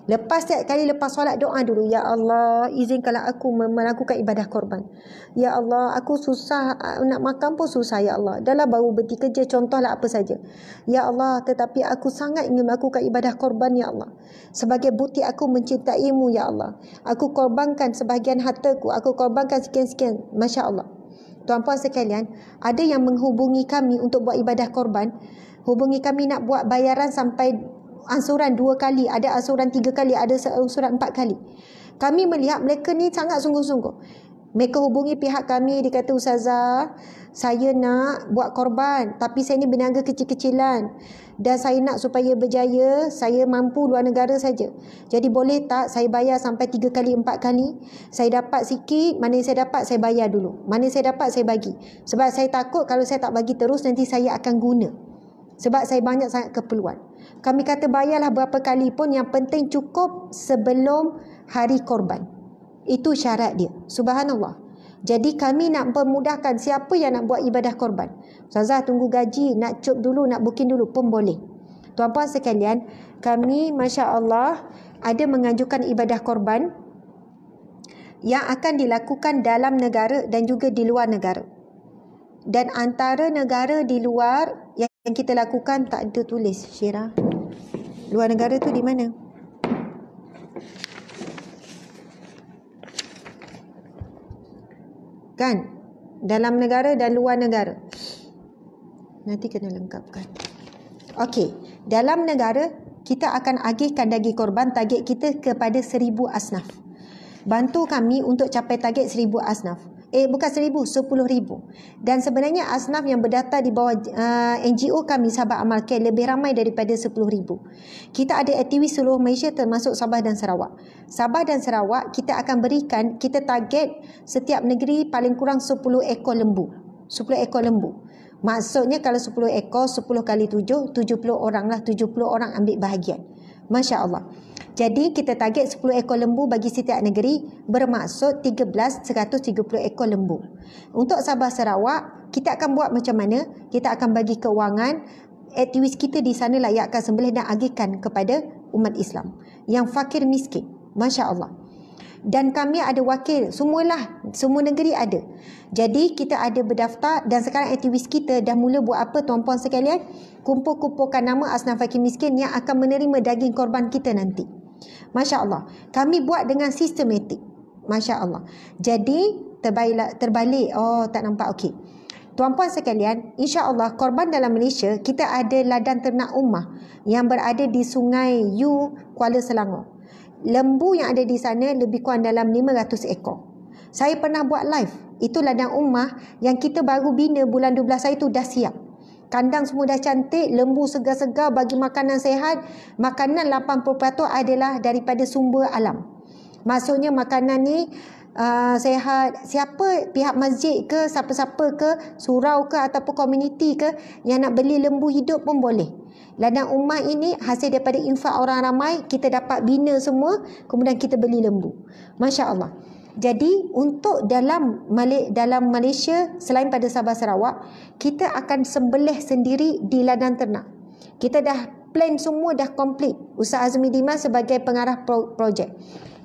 Setiap kali lepas solat doa dulu, ya Allah izinkanlah aku melakukan ibadah korban. Ya Allah, aku susah nak makan pun susah ya Allah. Dah lah baru berhenti kerja, contohlah apa saja. Ya Allah, tetapi aku sangat ingin melakukan ibadah korban ya Allah. Sebagai bukti aku mencintaimu ya Allah. Aku korbankan sebahagian hartaku, aku korbankan sekian-sekian. Masya Allah. Tuan-puan sekalian, ada yang menghubungi kami untuk buat ibadah korban. Hubungi kami nak buat bayaran sampai ansuran 2 kali, ada ansuran 3 kali, ada ansuran 4 kali. Kami melihat mereka ni sangat sungguh-sungguh. Mereka hubungi pihak kami, dia kata, Ustazah, saya nak buat korban, tapi saya ni berniaga kecil-kecilan dan saya nak supaya berjaya, saya mampu luar negara saja. Jadi boleh tak saya bayar sampai 3 kali, 4 kali? Saya dapat sikit, mana yang saya dapat saya bayar dulu. Mana yang saya dapat saya bagi. Sebab saya takut kalau saya tak bagi terus nanti saya akan guna. Sebab saya banyak sangat keperluan. Kami kata bayarlah berapa kali pun, yang penting cukup sebelum hari korban. Itu syarat dia. Subhanallah. Jadi kami nak memudahkan siapa yang nak buat ibadah korban. Ustazah tunggu gaji, nak cuk dulu, nak booking dulu pun boleh. Tuan-puan sekalian, kami Masya Allah ada mengajukan ibadah korban yang akan dilakukan dalam negara dan juga di luar negara. Dan antara negara di luar yang kita lakukan tak ada tulis, Syirah. Luar negara tu di mana? Kan? Dalam negara dan luar negara. Nanti kena lengkapkan. Okey, dalam negara kita akan agihkan daging korban, target kita kepada 1000 asnaf. Bantu kami untuk capai target 1000 asnaf. Bukan 1000, 10,000. Dan sebenarnya asnaf yang berdaftar di bawah NGO kami Sahabat Amal Care lebih ramai daripada 10,000. Kita ada aktivis seluruh Malaysia termasuk Sabah dan Sarawak. Sabah dan Sarawak kita akan berikan, kita target setiap negeri paling kurang 10 ekor lembu. 10 ekor lembu. Maksudnya kalau 10 ekor, 10 kali 7, 70 orang lah, 70 orang ambil bahagian. Masya Allah. Jadi kita target 10 ekor lembu bagi setiap negeri, bermaksud 130 ekor lembu. Untuk Sabah Sarawak, kita akan buat macam mana? Kita akan bagi kewangan, aktivis kita di sana layakkan sembelih dan agihkan kepada umat Islam yang fakir miskin. Masya Allah. Dan kami ada wakil, semua negeri ada. Jadi kita ada berdaftar dan sekarang aktivis kita dah mula buat apa tuan-puan sekalian? Kumpul-kumpulkan nama asnaf fakir miskin yang akan menerima daging korban kita nanti. Masya Allah. Kami buat dengan sistematik. Masya Allah. Jadi terbalik. Oh, tak nampak. Okey. Tuan-puan sekalian, insya-Allah korban dalam Malaysia kita ada ladang ternak ummah yang berada di Sungai Yu, Kuala Selangor. Lembu yang ada di sana lebih kurang dalam 500 ekor. Saya pernah buat live. Itu ladang ummah yang kita baru bina bulan 12 hari tu dah siap. Kandang semua dah cantik, lembu segar-segar, bagi makanan sehat. Makanan 80% adalah daripada sumber alam. Maksudnya makanan ni sehat. Siapa, pihak masjid ke, siapa-siapa ke, surau ke ataupun komuniti ke yang nak beli lembu hidup pun boleh. Ladang ummah ini hasil daripada infak orang ramai, kita dapat bina semua, kemudian kita beli lembu. Masya Allah. Jadi untuk dalam Malaysia, selain pada Sabah Sarawak, kita akan sembelih sendiri di ladang ternak. Kita dah plan semua, dah komplit. Ustaz Azmi Dimas sebagai pengarah projek.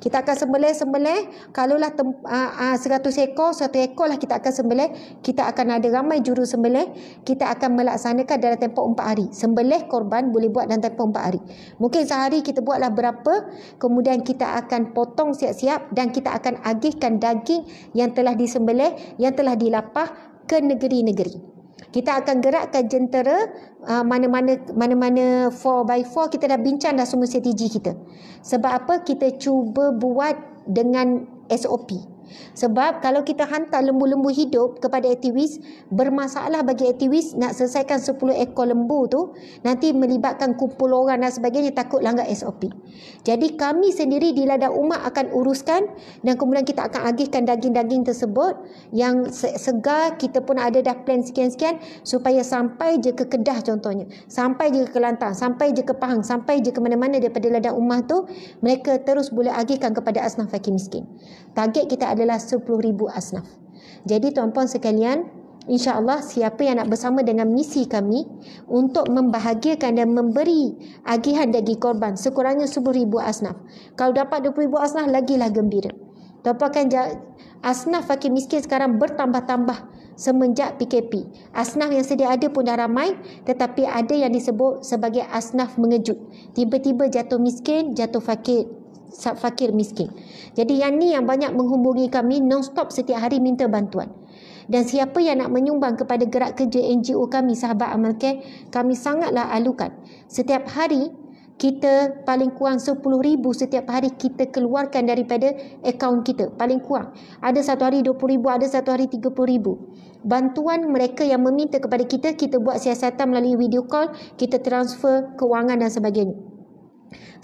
Kita akan sembelih, kalaulah 100 ekor, 1 ekor lah kita akan sembelih. Kita akan ada ramai juru sembelih. Kita akan melaksanakan dalam tempoh 4 hari. Sembelih korban boleh buat dalam tempoh 4 hari. Mungkin sehari kita buatlah berapa, kemudian kita akan potong siap-siap dan kita akan agihkan daging yang telah disembelih, yang telah dilapah ke negeri-negeri. Kita akan gerakkan jentera mana-mana 4x4. Kita dah bincang dah semua strategi kita. Sebab apa? Kita cuba buat dengan SOP. Sebab kalau kita hantar lembu-lembu hidup kepada aktivis, bermasalah bagi aktivis nak selesaikan 10 ekor lembu tu, nanti melibatkan kumpul orang dan sebagainya, takut langgar SOP. Jadi kami sendiri di ladang ummah akan uruskan dan kemudian kita akan agihkan daging-daging tersebut yang segar. Kita pun ada dah plan sekian-sekian supaya sampai je ke Kedah contohnya, sampai je ke Kelantan, sampai je ke Pahang, sampai je ke mana-mana daripada ladang ummah tu, mereka terus boleh agihkan kepada asnaf fakir miskin. Target kita adalah 10,000 asnaf. Jadi tuan-puan sekalian, InsyaAllah siapa yang nak bersama dengan misi kami untuk membahagiakan dan memberi agihan daging korban sekurangnya 10,000 asnaf. Kalau dapat 20,000 asnaf, lagilah gembira. Dapatkan asnaf fakir miskin sekarang bertambah-tambah semenjak PKP. Asnaf yang sedia ada pun dah ramai, tetapi ada yang disebut sebagai asnaf mengejut. Tiba-tiba jatuh miskin, jatuh fakir miskin. Jadi yang ni yang banyak menghubungi kami non-stop setiap hari minta bantuan. Dan siapa yang nak menyumbang kepada gerak kerja NGO kami, Sahabat Amal Care, kami sangatlah alukan. Setiap hari kita paling kurang 10,000 setiap hari kita keluarkan daripada akaun kita. Paling kurang. Ada satu hari 20,000, ada satu hari 30,000. Bantuan mereka yang meminta kepada kita, kita buat siasatan melalui video call, kita transfer kewangan dan sebagainya.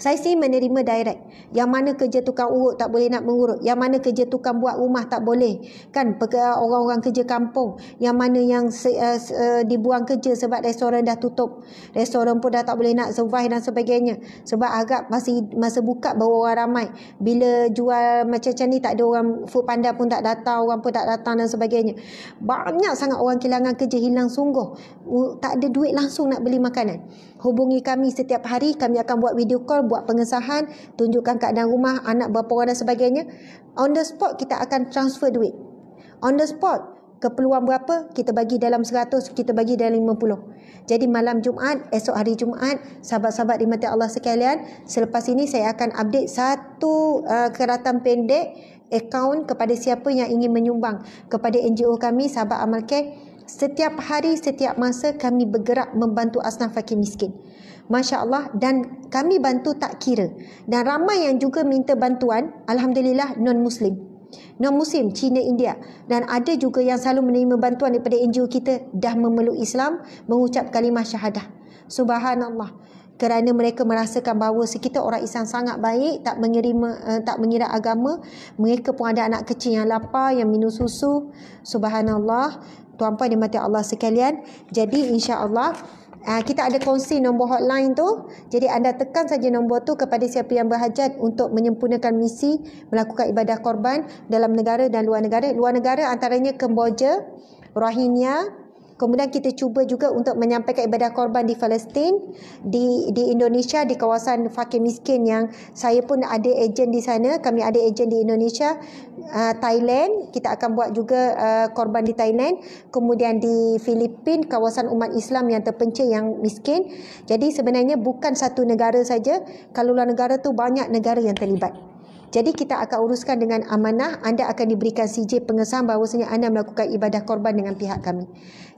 Saya sendiri menerima direct. Yang mana kerja tukang urut tak boleh nak mengurut. Yang mana kerja tukang buat rumah tak boleh. Kan orang-orang kerja kampung. Yang mana yang dibuang kerja sebab restoran dah tutup. Restoran pun dah tak boleh nak survive dan sebagainya. Sebab agak masa buka baru orang ramai. Bila jual macam ni tak ada orang, Food Panda pun tak datang, orang pun tak datang dan sebagainya. Banyak sangat orang kehilangan kerja, hilang sungguh. Tak ada duit langsung nak beli makanan. Hubungi kami setiap hari, kami akan buat video call, buat pengesahan, tunjukkan keadaan rumah, anak berapa orang dan sebagainya. On the spot kita akan transfer duit. On the spot, keperluan berapa, kita bagi dalam 100, kita bagi dalam 50. Jadi malam Jumaat, esok hari Jumaat, sahabat-sahabat dimati Allah sekalian, selepas ini saya akan update satu keratan pendek akaun kepada siapa yang ingin menyumbang kepada NGO kami, Sahabat Amal Care. Setiap hari, setiap masa kami bergerak membantu asnaf fakir miskin. Masya Allah, dan kami bantu tak kira. Dan ramai yang juga minta bantuan, Alhamdulillah, non-Muslim. Non-Muslim, Cina, India. Dan ada juga yang selalu menerima bantuan daripada NGO kita, dah memeluk Islam, mengucap kalimah syahadah. Subhanallah. Kerana mereka merasakan bahawa kita orang Islam sangat baik, tak mengira agama. Mereka pun ada anak kecil yang lapar, yang minum susu. Subhanallah. Tuan-puan dimati Allah sekalian. Jadi insya-Allah kita ada kongsi nombor hotline tu. Jadi anda tekan saja nombor tu kepada siapa yang berhajat untuk menyempurnakan misi melakukan ibadah korban dalam negara dan luar negara. Luar negara antaranya Kemboja, Rohingya. Kemudian kita cuba juga untuk menyampaikan ibadah korban di Palestin, di Indonesia, di kawasan fakir miskin yang saya pun ada ejen di sana. Kami ada ejen di Indonesia, Thailand. Kita akan buat juga korban di Thailand. Kemudian di Filipina, kawasan umat Islam yang terpencil, yang miskin. Jadi sebenarnya bukan satu negara saja. Kalau luar negara tu banyak negara yang terlibat. Jadi kita akan uruskan dengan amanah. Anda akan diberikan CJ pengesahan bahawasanya anda melakukan ibadah korban dengan pihak kami.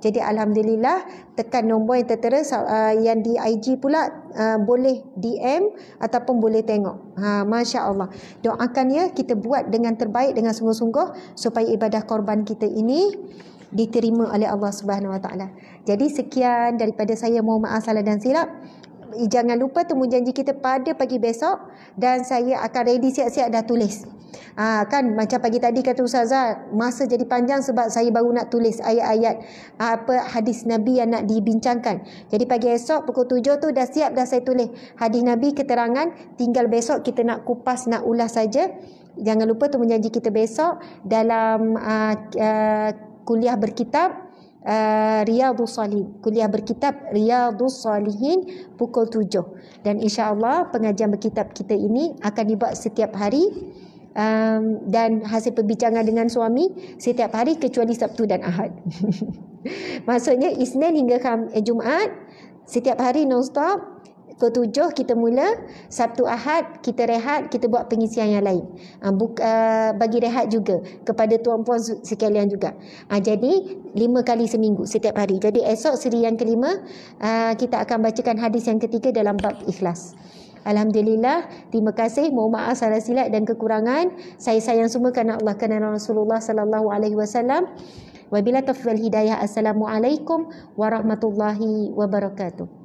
Jadi Alhamdulillah, tekan nombor yang tertera, yang di IG pula boleh DM ataupun boleh tengok. Masya Allah. Doakan ya, kita buat dengan terbaik, dengan sungguh-sungguh supaya ibadah korban kita ini diterima oleh Allah Subhanahu Wa Taala. Jadi sekian daripada saya, mohon maaf salah dan silap. Jangan lupa temu janji kita pada pagi besok, dan saya akan ready siap-siap dah tulis. Kan macam pagi tadi kata Ustazah, masa jadi panjang sebab saya baru nak tulis ayat-ayat hadis Nabi yang nak dibincangkan. Jadi pagi esok pukul 7 tu dah siap, dah saya tulis hadis Nabi keterangan, tinggal besok kita nak kupas, nak ulas saja. Jangan lupa temu janji kita besok dalam kuliah berkitab Riyadhus Salihin, kuliah berkitab Riyadhus Salihin pukul 7. Dan insya-Allah pengajian berkitab kita ini akan dibuat setiap hari, dan hasil perbincangan dengan suami setiap hari kecuali Sabtu dan Ahad. Maksudnya Isnin hingga Jumaat setiap hari non-stop. Pukul 7 kita mula, Sabtu Ahad kita rehat, kita buat pengisian yang lain. Bagi rehat juga kepada tuan-puan sekalian juga. Jadi 5 kali seminggu setiap hari. Jadi esok seri yang kelima, kita akan bacakan hadis yang ketiga dalam bab ikhlas. Alhamdulillah, terima kasih. Mohon maaf salah silap dan kekurangan. Saya sayang semua kerana Allah, kerana Rasulullah sallallahu alaihi wasallam. Wabillahi taufiq wal hidayah. Assalamualaikum warahmatullahi wabarakatuh.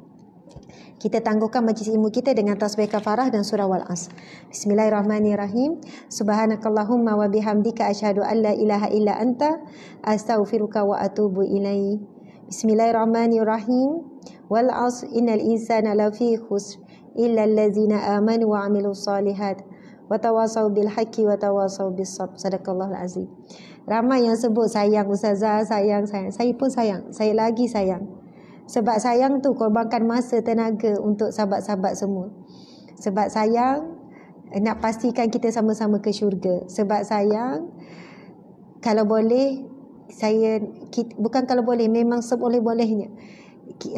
Kita tangguhkan majlis ilmu kita dengan tasbih kafarah dan surah Wal-As. Bismillahirrahmanirrahim. Subhanakallahumma wa bihamdika asyhadu an la ilaha illa anta astaghfiruka wa atubu ilaik. Bismillahirrahmanirrahim. Wal-'asr innal insana lafi khusr illa allazina amanu wa 'amilus solihat wa tawasaw bil haqqi wa tawasaw bis sabr. Sadaqallahul azim. Ramai yang sebut sayang Ustazah, sayang. Saya pun sayang. Saya lagi sayang. Sebab sayang tu korbankan masa, tenaga untuk sahabat-sahabat semua. Sebab sayang nak pastikan kita sama-sama ke syurga. Sebab sayang, kalau boleh, bukan kalau boleh, memang seboleh-bolehnya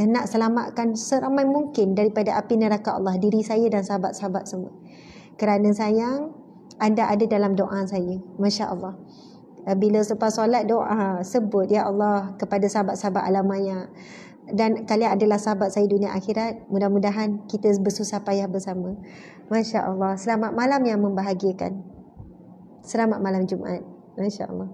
nak selamatkan seramai mungkin daripada api neraka Allah, diri saya dan sahabat-sahabat semua. Kerana sayang, anda ada dalam doa saya. Masya Allah. Bila selepas solat doa, sebut ya Allah kepada sahabat-sahabat alamaya, dan kalian adalah sahabat saya dunia akhirat. Mudah-mudahan kita bersusah payah bersama. Masya Allah. Selamat malam yang membahagiakan. Selamat malam Jumaat. Masya Allah.